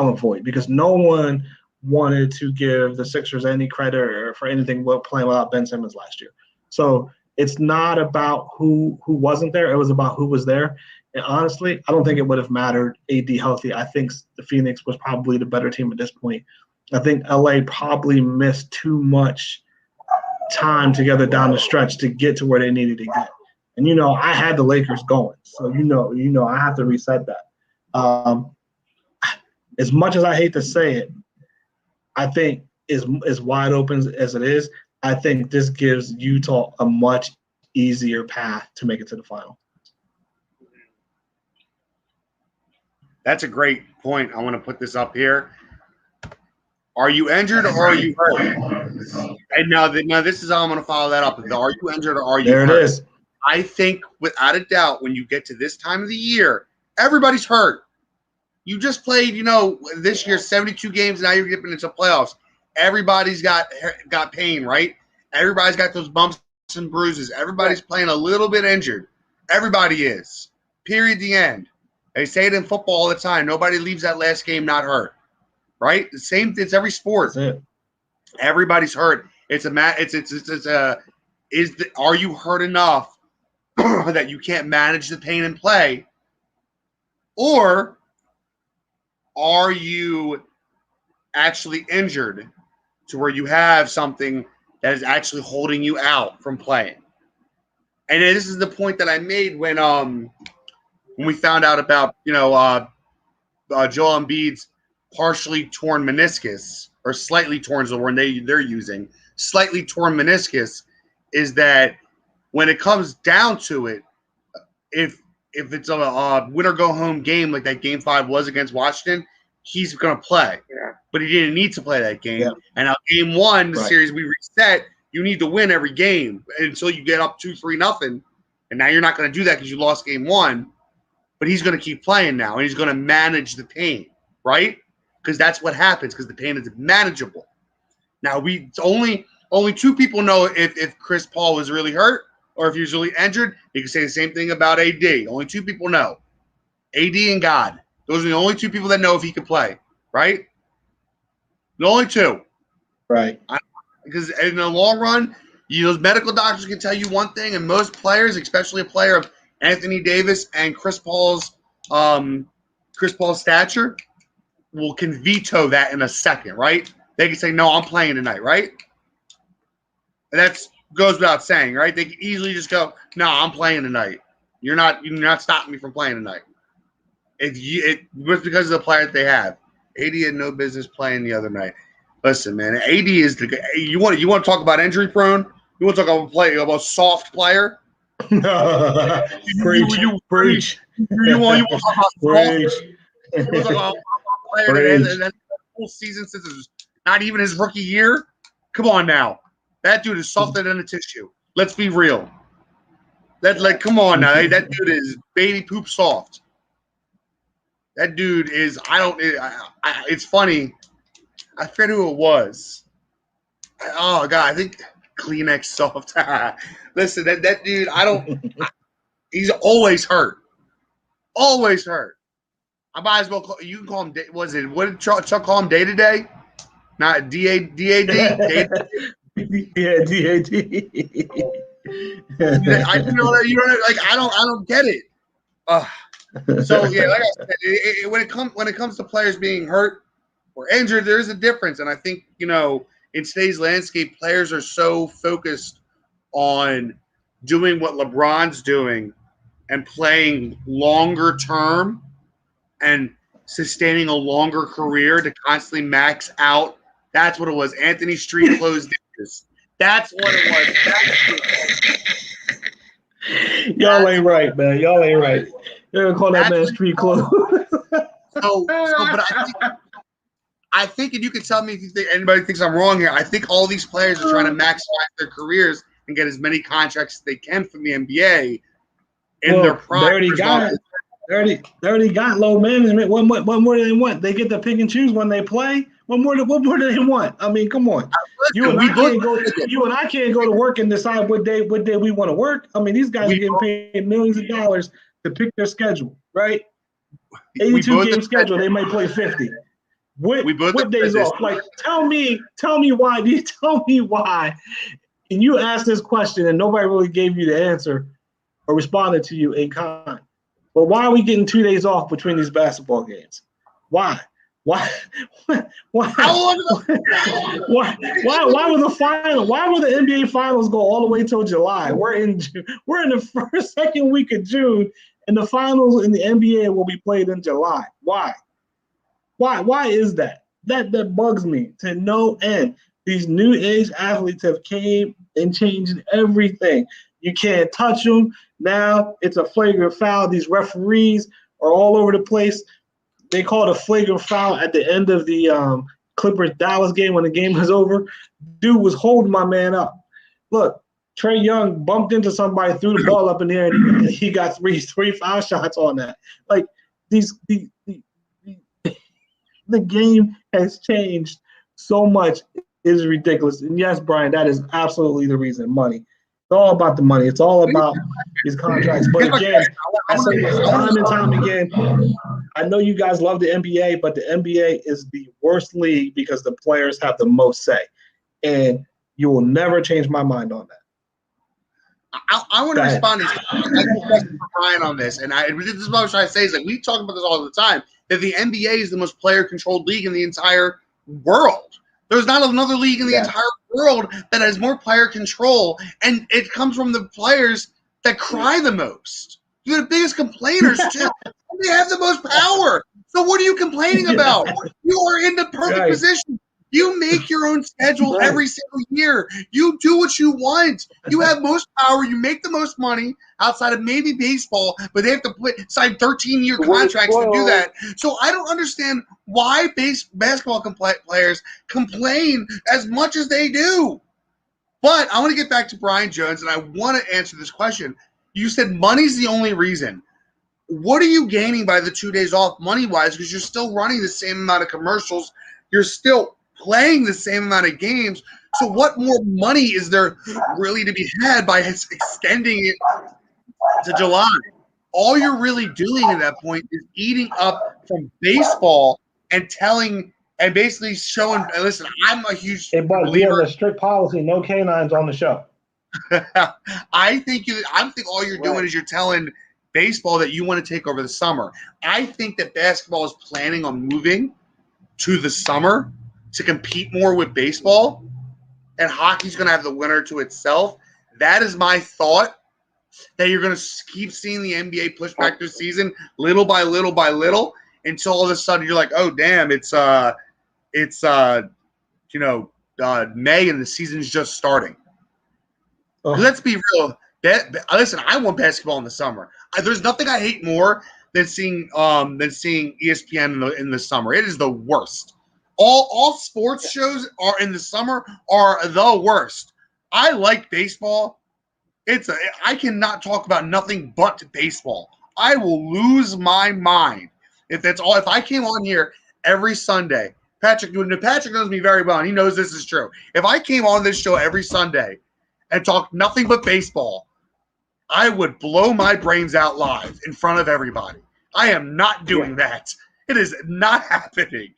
and void because no one wanted to give the Sixers any credit for anything playing without Ben Simmons last year. So it's not about who wasn't there. It was about who was there. And honestly, I don't think it would have mattered AD healthy. I think the Phoenix was probably the better team at this point. I think LA probably missed too much time together down the stretch to get to where they needed to get. And I had the Lakers going, so I have to reset that. As much as I hate to say it, I think as wide open as it is, I think this gives Utah a much easier path to make it to the final. That's a great point. I want to put this up here. Are you injured or are you hurt? And now this is how I'm going to follow that up. Are you injured or are you hurt? There it is. I think without a doubt, when you get to this time of the year, everybody's hurt. You just played, this year 72 games. Now you're getting into playoffs. Everybody's got pain, right? Everybody's got those bumps and bruises. Everybody's playing a little bit injured. Everybody is. Period. The end. They say it in football all the time. Nobody leaves that last game not hurt, right? The same. It's every sport. Everybody's hurt. Are you hurt enough that you can't manage the pain and play, or are you actually injured to where you have something that is actually holding you out from playing? And this is the point that I made when we found out about Joel Embiid's partially torn meniscus, or slightly torn is the word they're using. Slightly torn meniscus is that when it comes down to it, if it's a win or go home game like that Game 5 was against Washington, he's going to play. Yeah. But he didn't need to play that game. Yeah. And now Game 1, the series we reset, you need to win every game until you get up 2-3-0. And now you're not going to do that because you lost Game 1. But he's going to keep playing now, and he's going to manage the pain, right? Because that's what happens, because the pain is manageable. Now, only two people know if Chris Paul was really hurt or if he was really injured. You can say the same thing about AD. Only two people know. AD and God. Those are the only two people that know if he could play, right? The only two. Right. Because in the long run, those medical doctors can tell you one thing, and most players, especially a player of Anthony Davis and Chris Paul's stature, can veto that in a second, right? They can say, no, I'm playing tonight, right? And that goes without saying, right? They can easily just go, no, I'm playing tonight. You're not stopping me from playing tonight. It was because of the player that they have. AD had no business playing the other night. Listen, man, AD is you want to talk about injury prone? You want to talk about soft player? Preach. You want to talk about Preach. You want to talk about a player that has a full season since it's not even his rookie year? Come on now. That dude is softer than a tissue. Let's be real. Come on now. That dude is baby poop soft. That dude is it's funny. I forget who it was. Oh God, I think Kleenex soft. Listen, that dude, he's always hurt. Always hurt. I might as well you can call him, what did Chuck call him, day-to-day? Not D-A-D? Yeah, D-A-D. I don't get it. So yeah, like I said, when it comes to players being hurt or injured, there's a difference. And I think, in today's landscape, players are so focused on doing what LeBron's doing and playing longer term and sustaining a longer career to constantly max out. That's what it was. Anthony Street closed this. That's what it was. Y'all ain't right, man. Y'all ain't right. You're going to call that man street clothes. But I think, and you can tell me if you think anybody thinks I'm wrong here, I think all these players are trying to maximize their careers and get as many contracts as they can from the NBA in their prime. They already got low management. What more do they want? They get to pick and choose when they play. What more do they want? I mean, come on. You and I can't go to work and decide what day we want to work. I mean, these guys are getting paid millions of dollars to pick their schedule, right? 82-game schedule. They might play 50. What days off? Like, tell me why. Tell me why. And you asked this question and nobody really gave you the answer or responded to you in kind. But why are we getting 2 days off between these basketball games? Why? Why? Why? How long Why were the final? Why were the NBA finals go all the way till July? We're in the second week of June, and the finals in the NBA will be played in July. Why? Why is that? That bugs me to no end. These new age athletes have came and changed everything. You can't touch them. Now it's a flagrant foul. These referees are all over the place. They called a flagrant foul at the end of the Clippers-Dallas game when the game was over. Dude was holding my man up. Look, Trey Young bumped into somebody, threw the ball up in the air, and he got three foul shots on that. Like, the game has changed so much. It is ridiculous. And yes, Brian, that is absolutely the reason, money. It's all about the money. It's all about these contracts. But again, I say this time and time again, I know you guys love the NBA, but the NBA is the worst league because the players have the most say. And you will never change my mind on that. I want to respond to Brian on this. And this is what I was trying to say is that we talk about this all the time, that the NBA is the most player-controlled league in the entire world. There's not another league in the entire world that has more player control, and it comes from the players that cry the most. They're the biggest complainers, too. They have the most power. So what are you complaining about? You are in the perfect position. You make your own schedule every single year. You do what you want. You have most power. You make the most money outside of maybe baseball, but they have to sign 13-year contracts to do that. So I don't understand why basketball players complain as much as they do. But I want to get back to Brian Jones, and I want to answer this question. You said money's the only reason. What are you gaining by the 2 days off money-wise? Because you're still running the same amount of commercials. You're still playing the same amount of games. So what more money is there really to be had by extending it to July? All you're really doing at that point is eating up from baseball and basically showing, listen, I'm a huge believer. A strict policy, no canines on the show. I think all you're doing is you're telling baseball that you want to take over the summer. I think that basketball is planning on moving to the summer to compete more with baseball, and hockey's going to have the winner to itself. That is my thought, that you're going to keep seeing the NBA push back this season little by little by little until all of a sudden you're like, oh, damn, it's May and the season's just starting. Let's be real. Listen, I want basketball in the summer. There's nothing I hate more than seeing ESPN in the summer. It is the worst. All sports shows are in the summer are the worst. I like baseball. I cannot talk about nothing but baseball. I will lose my mind if that's all. If I came on here every Sunday, Patrick knows me very well, and he knows this is true. If I came on this show every Sunday and talked nothing but baseball, I would blow my brains out live in front of everybody. I am not doing that. It is not happening.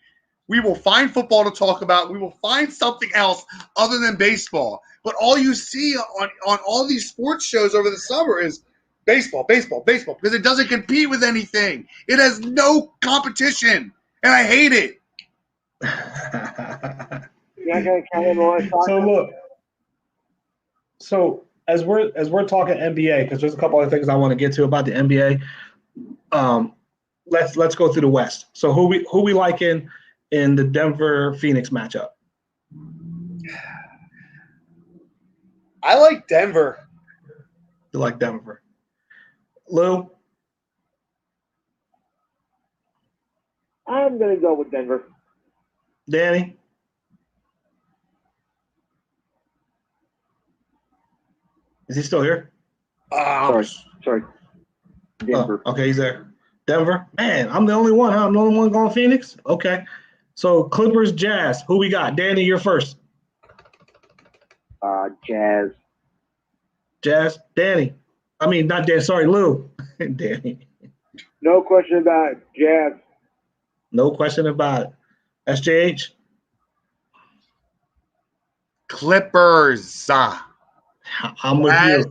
We will find football to talk about. We will find something else other than baseball. But all you see on all these sports shows over the summer is baseball, because it doesn't compete with anything. It has no competition, and I hate it. So as we're talking NBA, because there's a couple other things I want to get to about the NBA. Let's go through the West. So who we liking in the Denver-Phoenix matchup? I like Denver. You like Denver. Lou? I'm going to go with Denver. Danny? Is he still here? Sorry. Denver. Okay, he's there. Denver? Man, I'm the only one, huh? I'm the only one going Phoenix? Okay. So Clippers, Jazz. Who we got? Danny, you're first. Jazz. Jazz. Danny. I mean, not Danny. Sorry, Lou. Danny. No question about it. Jazz. No question about it. SJH. Clippers. I'm with you.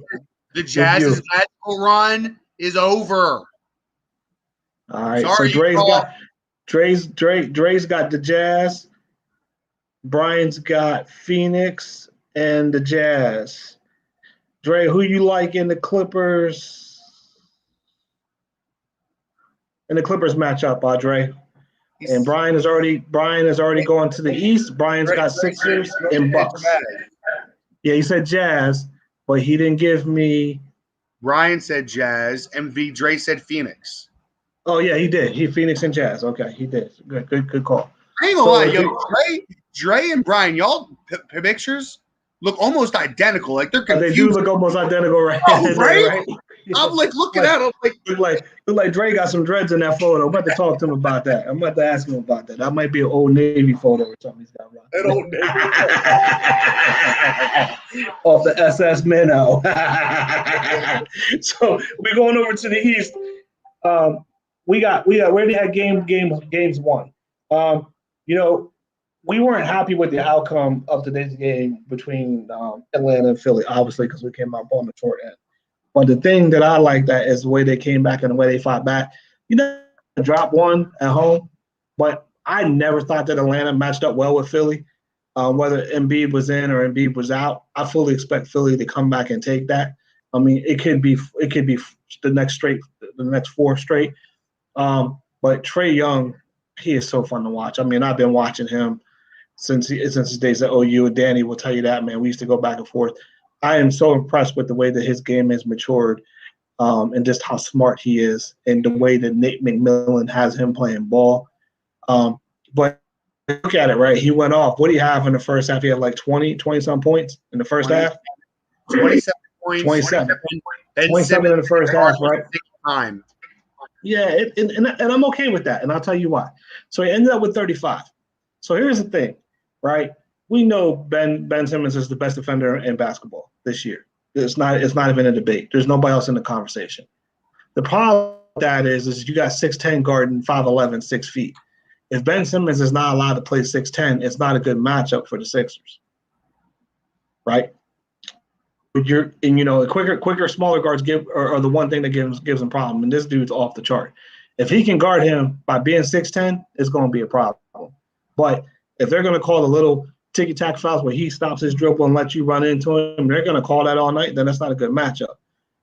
The Jazz's magical run is over. All right. Sorry, so Dre's got the Jazz. Brian's got Phoenix and the Jazz. Dre, who you like in the Clippers? In the Clippers matchup, Dre. And Brian is already going to the East. Brian's got Sixers and Bucks. Yeah, he said Jazz, but he didn't give me. Brian said Jazz, and Dre said Phoenix. Oh yeah, he did. He Phoenix and Jazz. Okay, he did. Good call. I ain't gonna lie, yo, Dre and Brian, y'all pictures look almost identical. Like they're confused. They do look almost identical, right? Oh, right? I'm like looking at them look like Dre got some dreads in that photo. I'm about to talk to him about that. I'm about to ask him about that. That might be an old Navy photo or something he's got. An old Navy off the SS Minnow. So we're going over to the East. We already had games won. We weren't happy with the outcome of today's game between Atlanta and Philly, obviously, because we came up on the short end. But the thing that I like that is the way they came back and the way they fought back. Drop one at home, but I never thought that Atlanta matched up well with Philly. Whether Embiid was in or Embiid was out, I fully expect Philly to come back and take that. I mean, it could be the next 4 straight. But Trey Young, he is so fun to watch. I mean, I've been watching him since his days at OU. And Danny will tell you that, man. We used to go back and forth. I am so impressed with the way that his game has matured, and just how smart he is, and the way that Nate McMillan has him playing ball. But look at it, right? He went off. What do you have in the first half? He had like 20-some points in the first half. 27 points. 27 in the first half, right? Time. Yeah, and I'm okay with that, and I'll tell you why. So he ended up with 35. So here's the thing, right? We know Ben Simmons is the best defender in basketball this year. It's not even a debate. There's nobody else in the conversation. The problem with that is you got 6'10" guarding 5'11", 6 feet. If Ben Simmons is not allowed to play 6'10", it's not a good matchup for the Sixers, right? Quicker, smaller guards are the one thing that gives them problem, and this dude's off the chart. If he can guard him by being 6'10", it's going to be a problem. But if they're going to call the little ticky-tack fouls where he stops his dribble and lets you run into him, they're going to call that all night, then that's not a good matchup.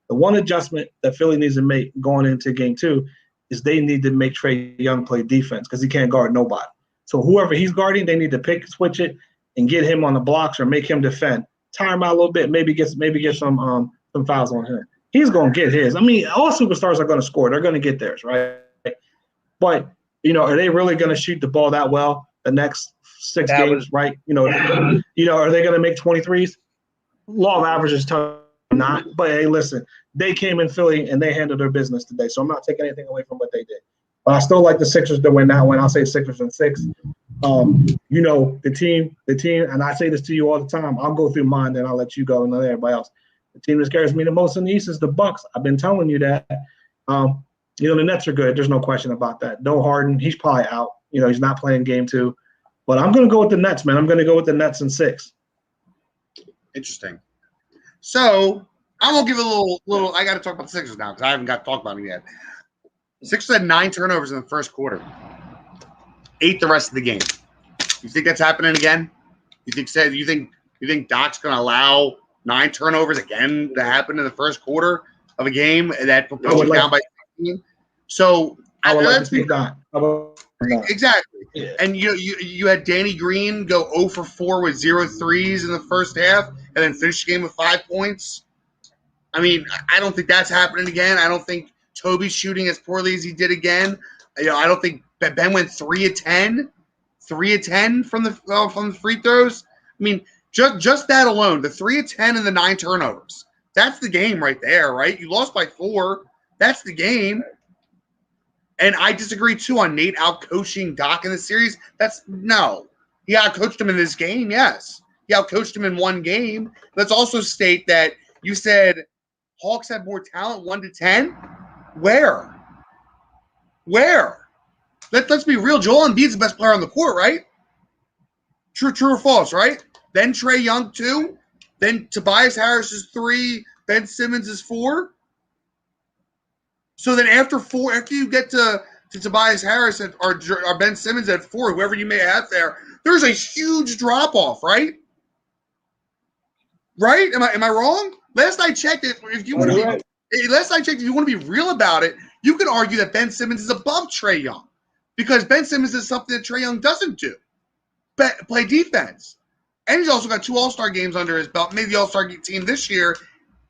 The one adjustment that Philly needs to make going into game 2 is they need to make Trey Young play defense because he can't guard nobody. So whoever he's guarding, they need to switch it and get him on the blocks or make him defend. Tire him out a little bit, maybe get some fouls on him. He's going to get his. I mean, all superstars are going to score. They're going to get theirs, right? But, are they really going to shoot the ball that well the next 6 games, right? Are they going to make 23s? Law of averages tell you not. But, hey, listen, they came in Philly and they handled their business today. So I'm not taking anything away from what they did. But I still like the Sixers to win that one. I'll say Sixers in 6. The team, and I say this to you all the time. I'll go through mine, then I'll let you go and let everybody else. The team that scares me the most in the East is the Bucks. I've been telling you that. The Nets are good. There's no question about that. No Harden, he's probably out. He's not playing game 2. But I'm going to go with the Nets, man. I'm going to go with the Nets in 6. Interesting. So I'm going to give a little. I got to talk about the Sixers now because I haven't got to talk about them yet. Sixers had 9 turnovers in the first quarter. 8 the rest of the game. You think that's happening again? You think Doc's going to allow 9 turnovers again to happen in the first quarter of a game that puts you down by 16? So I would like to see Doc. Exactly. Yeah. And you had Danny Green go 0 for 4 with 0 threes in the first half and then finish the game with 5 points. I mean, I don't think that's happening again. I don't think Toby's shooting as poorly as he did again. I don't think Ben went 3 of 10 from the free throws. I mean, just that alone, the 3 of 10 and the 9 turnovers. That's the game right there, right? You lost by 4. That's the game. And I disagree, too, on Nate out-coaching Doc in the series. No. He out-coached him in this game, yes. He out-coached him in one game. Let's also state that you said Hawks have more talent, 1 to 10. Where? Let's be real. Joel Embiid's the best player on the court, right? True or false, right? Then Trey Young, 2. Then Tobias Harris is 3. Ben Simmons is 4. So then after you get to to Tobias Harris or Ben Simmons at 4, whoever you may have there, there's a huge drop-off, right? Right? Am I wrong? Last I checked, if you want to be real about it, you could argue that Ben Simmons is above Trey Young because Ben Simmons is something that Trey Young doesn't do. Play defense. And he's also got 2 All-Star games under his belt, maybe the All-Star team this year,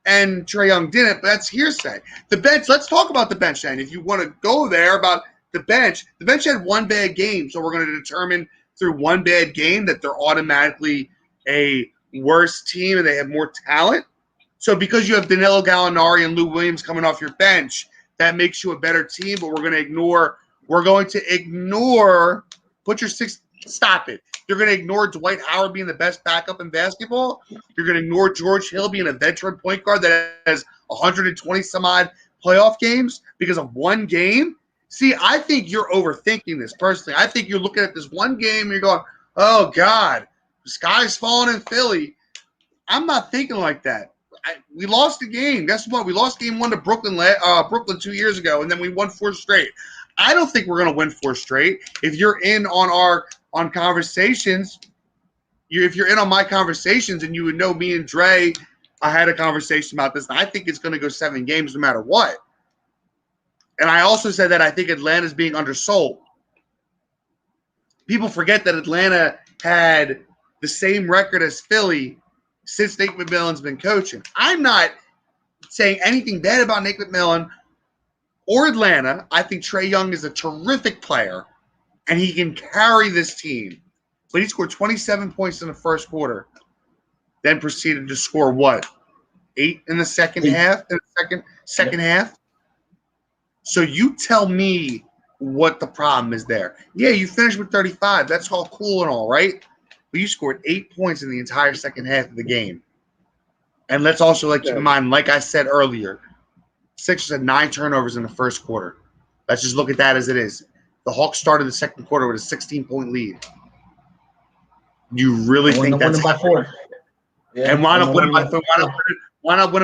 and Trey Young didn't, but that's hearsay. The bench, let's talk about the bench then. If you want to go there about the bench had one bad game, so we're going to determine through one bad game that they're automatically a worse team and they have more talent. So because you have Danilo Gallinari and Lou Williams coming off your bench, that makes you a better team, but we're going to ignore put your 6. Stop it. You're going to ignore Dwight Howard being the best backup in basketball. You're going to ignore George Hill being a veteran point guard that has 120 some odd playoff games because of one game. See, I think you're overthinking this personally. I think you're looking at this one game and you're going, oh, God, the sky's falling in Philly. I'm not thinking like that. We lost the game. Guess what? We lost game 1 to Brooklyn 2 years ago, and then we won 4 straight. I don't think we're going to win 4 straight. If you're in on conversations, if you're in on my conversations and you would know me and Dre, I had a conversation about this, and I think it's going to go 7 games no matter what. And I also said that I think Atlanta's being undersold. People forget that Atlanta had the same record as Philly since Nate McMillan's been coaching. I'm not saying anything bad about Nate McMillan or Atlanta. I think Trey Young is a terrific player, and he can carry this team. But he scored 27 points in the first quarter, then proceeded to score what? 8 in the second half? In the second half? So you tell me what the problem is there. Yeah, you finished with 35. That's all cool and all, right? But you scored 8 points in the entire second half of the game. And let's also keep in mind, like I said earlier, Sixers had 9 turnovers in the first quarter. Let's just look at that as it is. The Hawks started the second quarter with a 16-point lead. You really think that's by 4? Yeah, and why not winning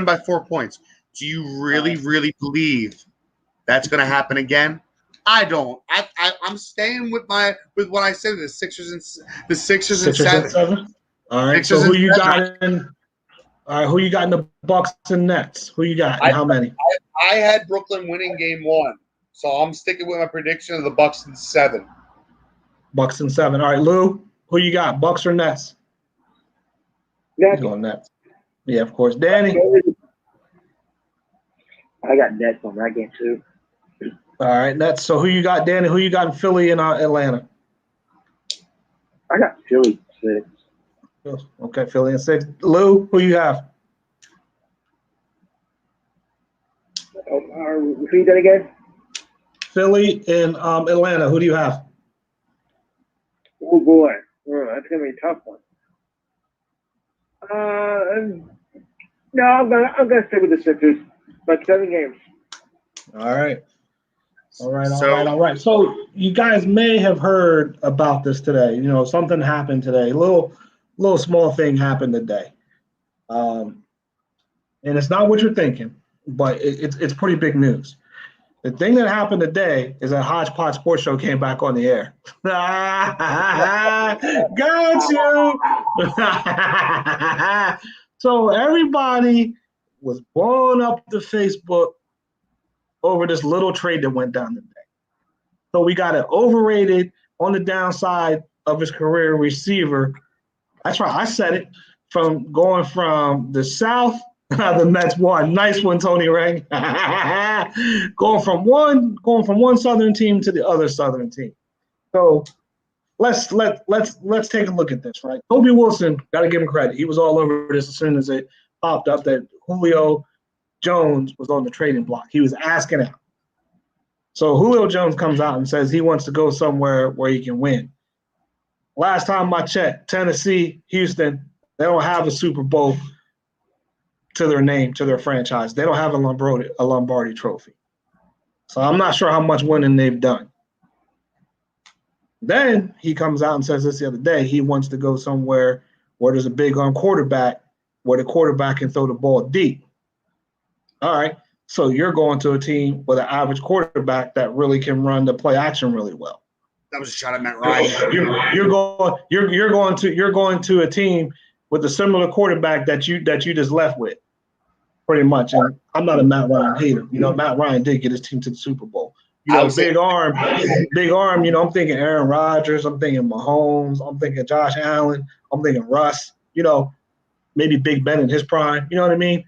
by 4 points? Do you really believe that's going to happen again? I don't. I'm staying with what I said. The Sixers and 7. All right. So who you got in? All right. Who you got in the Bucks and Nets? Who you got? And how many? I had Brooklyn winning game 1, so I'm sticking with my prediction of the Bucks and 7. Bucks and 7. All right, Lou. Who you got? Bucks or Nets? Nets. Going Nets. Yeah, of course. Danny. I got Nets on that game too. All right, Nets. So who you got, Danny? Who you got in Philly and Atlanta? I got Philly 6. Okay, Philly and 6. Lou, who you have? Repeat that again. Philly and Atlanta. Who do you have? Oh boy, that's gonna be a tough one. No, I'm gonna stick with the Sixers. But 7 games. All right. All right. So you guys may have heard about this today. You know, something happened today. A little small thing happened today. And it's not what you're thinking, but it's pretty big news. The thing that happened today is that Hodge Podge Sports Show came back on the air. Got you. So everybody was blowing up the Facebook over this little trade that went down today. So we got an overrated on the downside of his career receiver. That's right, I said it. Going from the South, the Mets won. Nice one, Tony Ring. going from one Southern team to the other Southern team. So let's take a look at this, right? Toby Wilson, got to give him credit. He was all over this as soon as it popped up that Julio Jones was on the trading block. He was asking out. So Julio Jones comes out and says he wants to go somewhere where he can win. Last time I checked, Tennessee, Houston, they don't have a Super Bowl to their name, to their franchise. They don't have a Lombardi trophy. So I'm not sure how much winning they've done. Then he comes out and says this the other day, he wants to go somewhere where there's a big arm quarterback, where the quarterback can throw the ball deep. All right. So you're going to a team with an average quarterback that really can run the play action really well. That was a shot at Matt Ryan. You're going to a team with a similar quarterback that you just left with, pretty much. And I'm not a Matt Ryan hater. Matt Ryan did get his team to the Super Bowl. Big arm. I'm thinking Aaron Rodgers. I'm thinking Mahomes. I'm thinking Josh Allen. I'm thinking Russ. Maybe Big Ben in his prime. You know what I mean?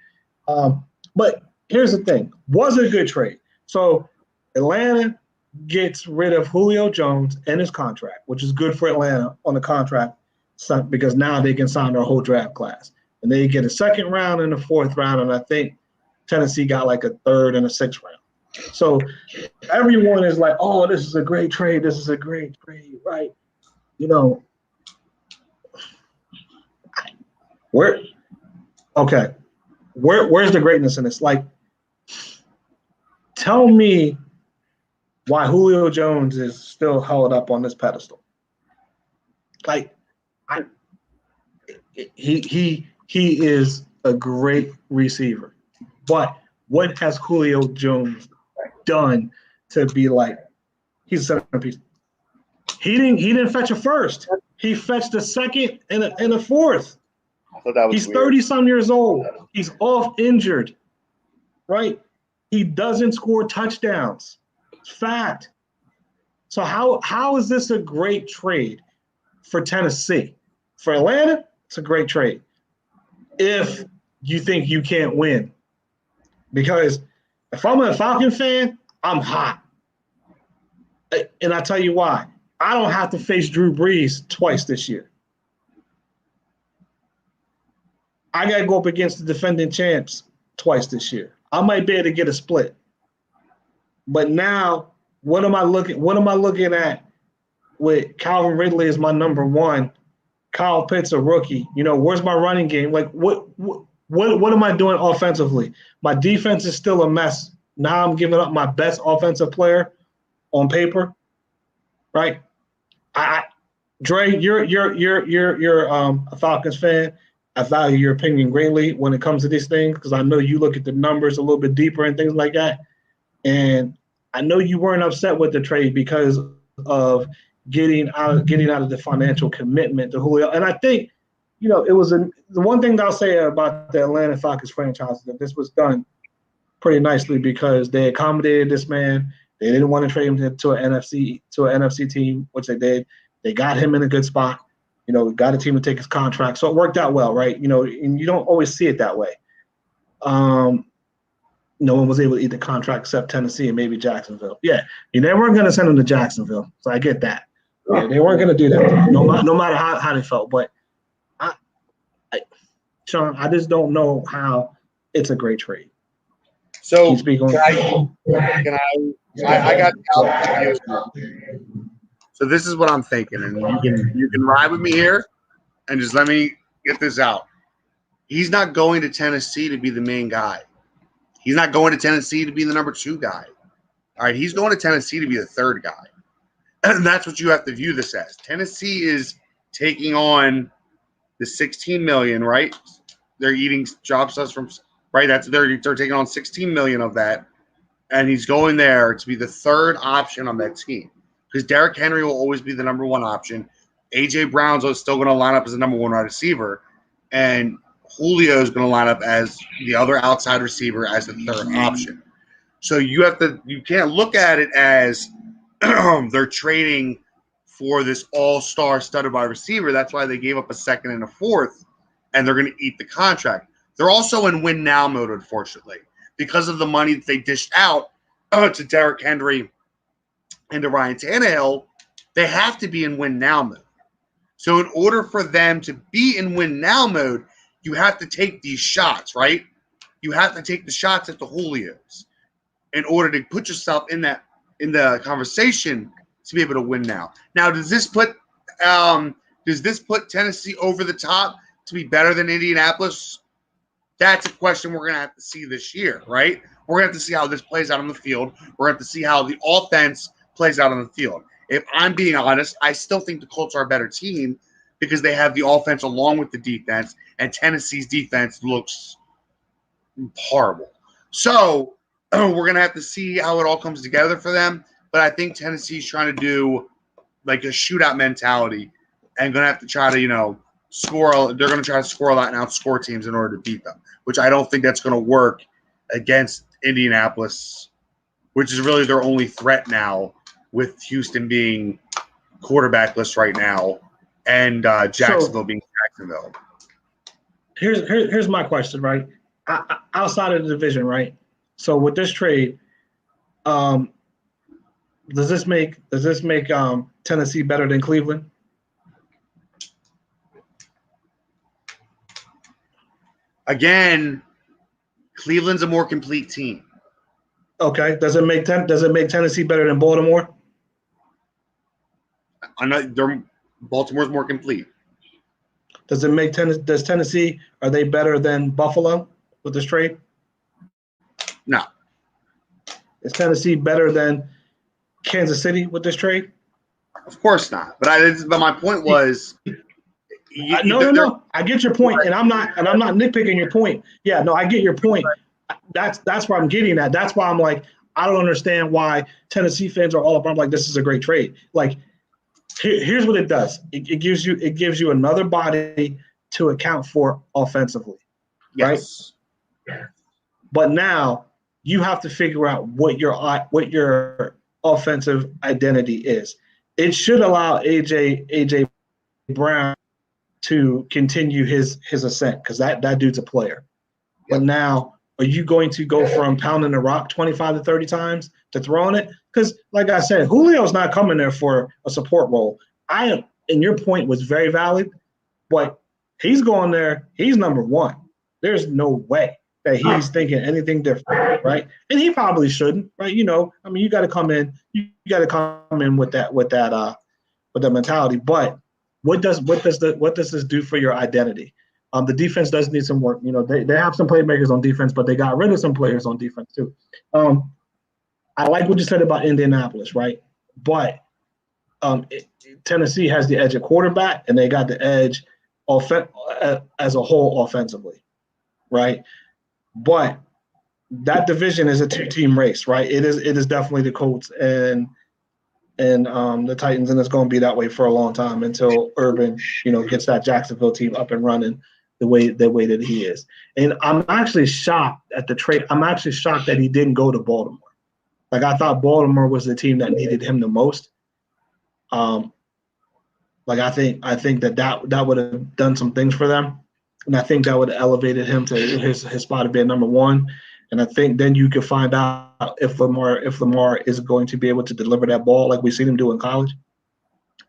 But here's the thing. Was it a good trade? So Atlanta gets rid of Julio Jones and his contract, which is good for Atlanta on the contract because now they can sign their whole draft class. And they get a second round and a fourth round, and I think Tennessee got like a third and a sixth round. So everyone is like, oh, this is a great trade. This is a great trade, right? Where's the greatness in this? Like, tell me why Julio Jones is still held up on this pedestal. Like, he is a great receiver, but what has Julio Jones done to be like he's a centerpiece? He didn't fetch a first. He fetched a second and a fourth. I thought that was He's weird. 30-some years old. He's off injured, right? He doesn't score touchdowns. Fact. So how is this a great trade for Tennessee? For Atlanta, it's a great trade. If you think you can't win. Because if I'm a Falcon fan, I'm hot. And I tell you why. I don't have to face Drew Brees twice this year. I got to go up against the defending champs twice this year. I might be able to get a split. But now, what am I looking at with Calvin Ridley as my number one, Kyle Pitts a rookie? Where's my running game? Like, what am I doing offensively? My defense is still a mess. Now I'm giving up my best offensive player on paper, right? Dre, you're a Falcons fan. I value your opinion greatly when it comes to these things because I know you look at the numbers a little bit deeper and things like that. And I know you weren't upset with the trade because of getting out of the financial commitment to Julio. And I think, it was the one thing that I'll say about the Atlanta Falcons franchise is that this was done pretty nicely because they accommodated this man. They didn't want to trade him to an NFC team, which they did. They got him in a good spot. Got a team to take his contract. So it worked out well, right? And you don't always see it that way. No one was able to eat the contract except Tennessee and maybe Jacksonville. Yeah, they weren't going to send him to Jacksonville. So I get that. Yeah, they weren't going to do that, no matter how they felt. But, Sean, I just don't know how it's a great trade. So Can you speak on I got So this is what I'm thinking, and you can ride with me here, and just let me get this out. He's not going to Tennessee to be the main guy. He's not going to Tennessee to be the number 2 guy. All right, he's going to Tennessee to be the 3rd guy, and that's what you have to view this as. Tennessee is taking on the $16 million, right? They're eating job stuff from right. They're taking on $16 million of that, and he's going there to be the 3rd option on that team. Because Derrick Henry will always be the number 1 option. A.J. Brown's still going to line up as the number 1 wide receiver. And Julio is going to line up as the other outside receiver as the 3rd option. So you can't look at it as they're trading for this all-star studded wide receiver. That's why they gave up a 2nd and a 4th, and they're going to eat the contract. They're also in win-now mode, unfortunately, because of the money that they dished out to Derrick Henry and to Ryan Tannehill. They have to be in win-now mode. So in order for them to be in win-now mode, you have to take these shots, right? You have to take the shots at the Julios in order to put yourself in the conversation to be able to win now. Now, does this put Tennessee over the top to be better than Indianapolis? That's a question we're going to have to see this year, right? We're going to have to see how this plays out on the field. We're going to have to see how the offense plays out on the field. If I'm being honest, I still think the Colts are a better team because they have the offense along with the defense, and Tennessee's defense looks horrible. So we're gonna have to see how it all comes together for them. But I think Tennessee's trying to do like a shootout mentality and gonna have to try to, score. They're gonna try to score a lot and outscore teams in order to beat them, which I don't think that's gonna work against Indianapolis, which is really their only threat now, with Houston being quarterbackless right now and Jacksonville being Jacksonville. Here's my question, right? Outside of the division, right? So with this trade, does this make Tennessee better than Cleveland? Again, Cleveland's a more complete team. Okay. Does it make Tennessee better than Baltimore? Baltimore's more complete. Does Tennessee, are they better than Buffalo with this trade? No. Is Tennessee better than Kansas City with this trade? Of course not. But my point was, no. I get your point, and I'm not nitpicking your point. Yeah, no, I get your point. That's where I'm getting at. That's why I'm like, I don't understand why Tennessee fans are all up. I'm like, this is a great trade. Like, here's what it does. It gives you another body to account for offensively, yes. right? But now you have to figure out what your offensive identity is. It should allow AJ Brown to continue his ascent, because that dude's a player. But now, are you going to go from pounding the rock 25 to 30 times to throwing it? Because, like I said, Julio's not coming there for a support role. And your point was very valid, but he's going there. He's number one. There's no way that he's thinking anything different, right? And he probably shouldn't, right? You got to come in. You got to come in with that mentality. But what does this do for your identity? The defense does need some work. They have some playmakers on defense, but they got rid of some players on defense too. I like what you said about Indianapolis, right? But Tennessee has the edge at quarterback, and they got the edge as a whole offensively, right? But that division is a two-team race, right? It is definitely the Colts and the Titans, and it's going to be that way for a long time until Urban, gets that Jacksonville team up and running the way that he is. And I'm actually shocked at the trade. I'm actually shocked that he didn't go to Baltimore. Like, I thought Baltimore was the team that needed him the most. I think that would have done some things for them, and I think that would have elevated him to his spot of being number one. And I think then you could find out if Lamar is going to be able to deliver that ball like we've seen him do in college.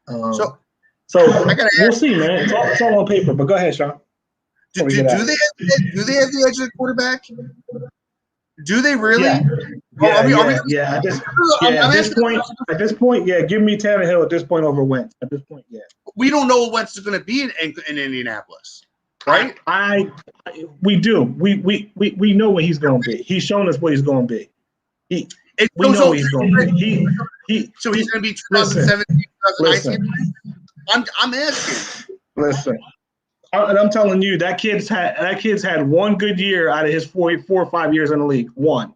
So we'll see, man. It's all on paper. But go ahead, Sean. Do they have the edge of the quarterback? Do they really? Yeah. At this point, give me Tannehill at this point over Wentz. At this point, yeah. We don't know what Wentz is going to be in Indianapolis, right? We do. We know what he's going to be. He's shown us what he's going to be. We know what he's going to be. So he's going to be 2017, 2019. I'm asking. Listen. And I'm telling you, that kid's had one good year out of his 4 or 5 years in the league. One.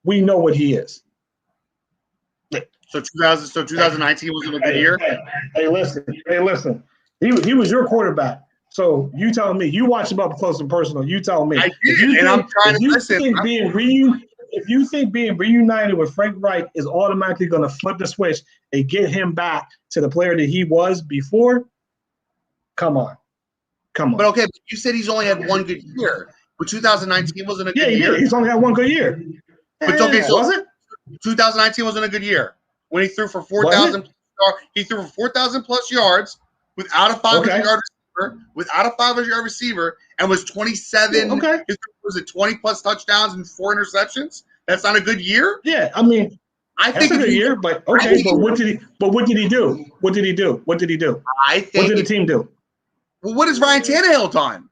We know what he is. So 2019 wasn't a good year? Hey, listen. He was your quarterback. So you tell me. You watched him up close and personal. You tell me. I did, and I'm trying to listen. If you think being reunited with Frank Reich is automatically going to flip the switch and get him back to the player that he was before, come on. But okay, but you said he's only had one good year. But 2019 wasn't a good year. Yeah, he's only had one good year. But okay, so was it? 2019 wasn't a good year when he threw for 4,000. He threw for 4,000 plus yards without a 500-yard receiver, and was 27. Okay. Was it 20 plus touchdowns and 4 interceptions? That's not a good year. Yeah, I mean, I think that's a good year. But okay, but what did he do? What did he do? I think. What did the team do? Well, what has Ryan Tannehill done?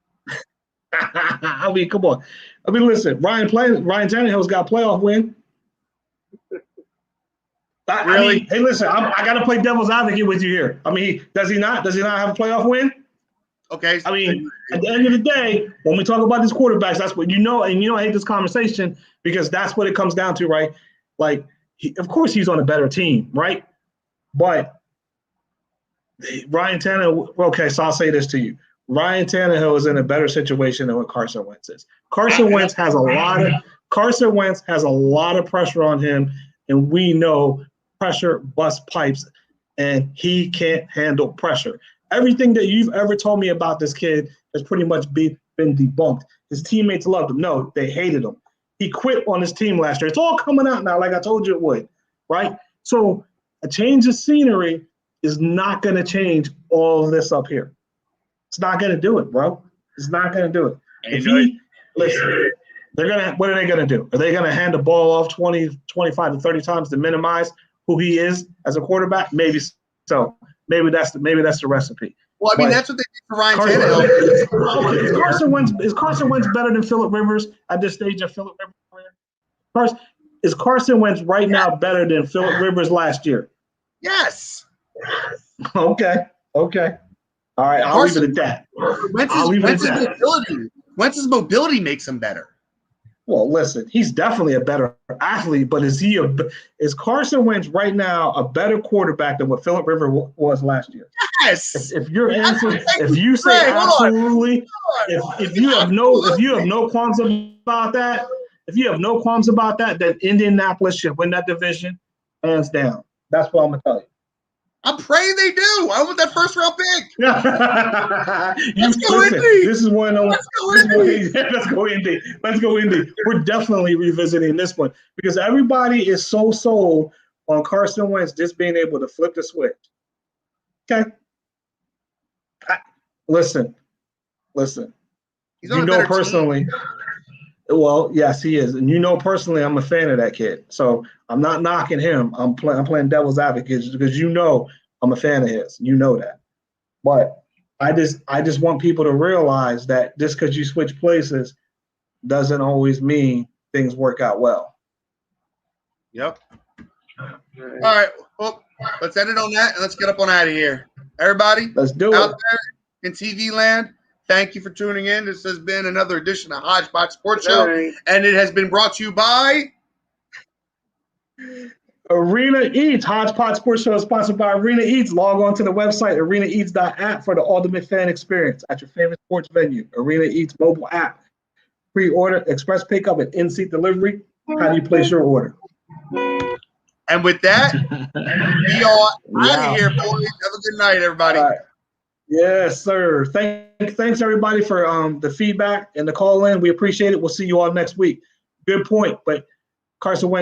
I mean, come on. I mean, listen, Ryan Tannehill's got a playoff win. Really? Hey, listen, I got to play devil's advocate with you here. I mean, does he not have a playoff win? Okay. I mean, at the end of the day, when we talk about these quarterbacks, that's what and I hate this conversation because that's what it comes down to, right? Like, of course he's on a better team, right? But Ryan Tannehill, okay, so I'll say this to you. Ryan Tannehill is in a better situation than what Carson Wentz is. Carson Wentz has a lot of pressure on him, and we know pressure busts pipes, and he can't handle pressure. Everything that you've ever told me about this kid has pretty much been debunked. His teammates loved him. No, they hated him. He quit on his team last year. It's all coming out now, like I told you it would, right? So a change of scenery is not going to change all of this up here. It's not going to do it, bro. It's not going to do it. Listen, what are they going to do? Are they going to hand the ball off 20, 25 to 30 times to minimize who he is as a quarterback? Maybe so. Maybe that's the recipe. Well, I mean, that's what they did for Ryan Tannehill. Is Carson Wentz better than Phillip Rivers at this stage of Phillip Rivers' career? Is Carson Wentz right now better than Phillip Rivers last year? Yes. Okay. All right, I'll leave it at that. Wentz's mobility makes him better. Well, listen, he's definitely a better athlete, but is Carson Wentz right now a better quarterback than what Phillip Rivers was last year? Yes. If your answer, if you say absolutely, if you have no qualms about that, then Indianapolis should win that division, hands down. That's what I'm gonna tell you. I'm praying they do. I want that first round pick. Let's go Indy. This is one. Let's go Indy. Let's go Indy. We're definitely revisiting this one because everybody is so sold on Carson Wentz just being able to flip the switch. Okay. Listen. He's on a better personally. Team. Well, yes, he is, and personally, I'm a fan of that kid. So I'm not knocking him. I'm playing devil's advocate because I'm a fan of his. You know that. But I just want people to realize that just because you switch places doesn't always mean things work out well. Yep. All right. Well, let's end it on that, and let's get up on out of here. Everybody, let's do out it. There in TV land. Thank you for tuning in. This has been another edition of Hodge Podge Sports Show, and it has been brought to you by Arena Eats. Hodge Podge Sports Show is sponsored by Arena Eats. Log on to the website, arenaeats.app, for the ultimate fan experience at your favorite sports venue. Arena Eats mobile app. Pre-order, express pickup, and in-seat delivery. How do you place your order? And with that, we are out of here, boys. Have a good night, everybody. Yes, sir. Thanks everybody for the feedback and the call in. We appreciate it. We'll see you all next week. Good point, but Carson Wentz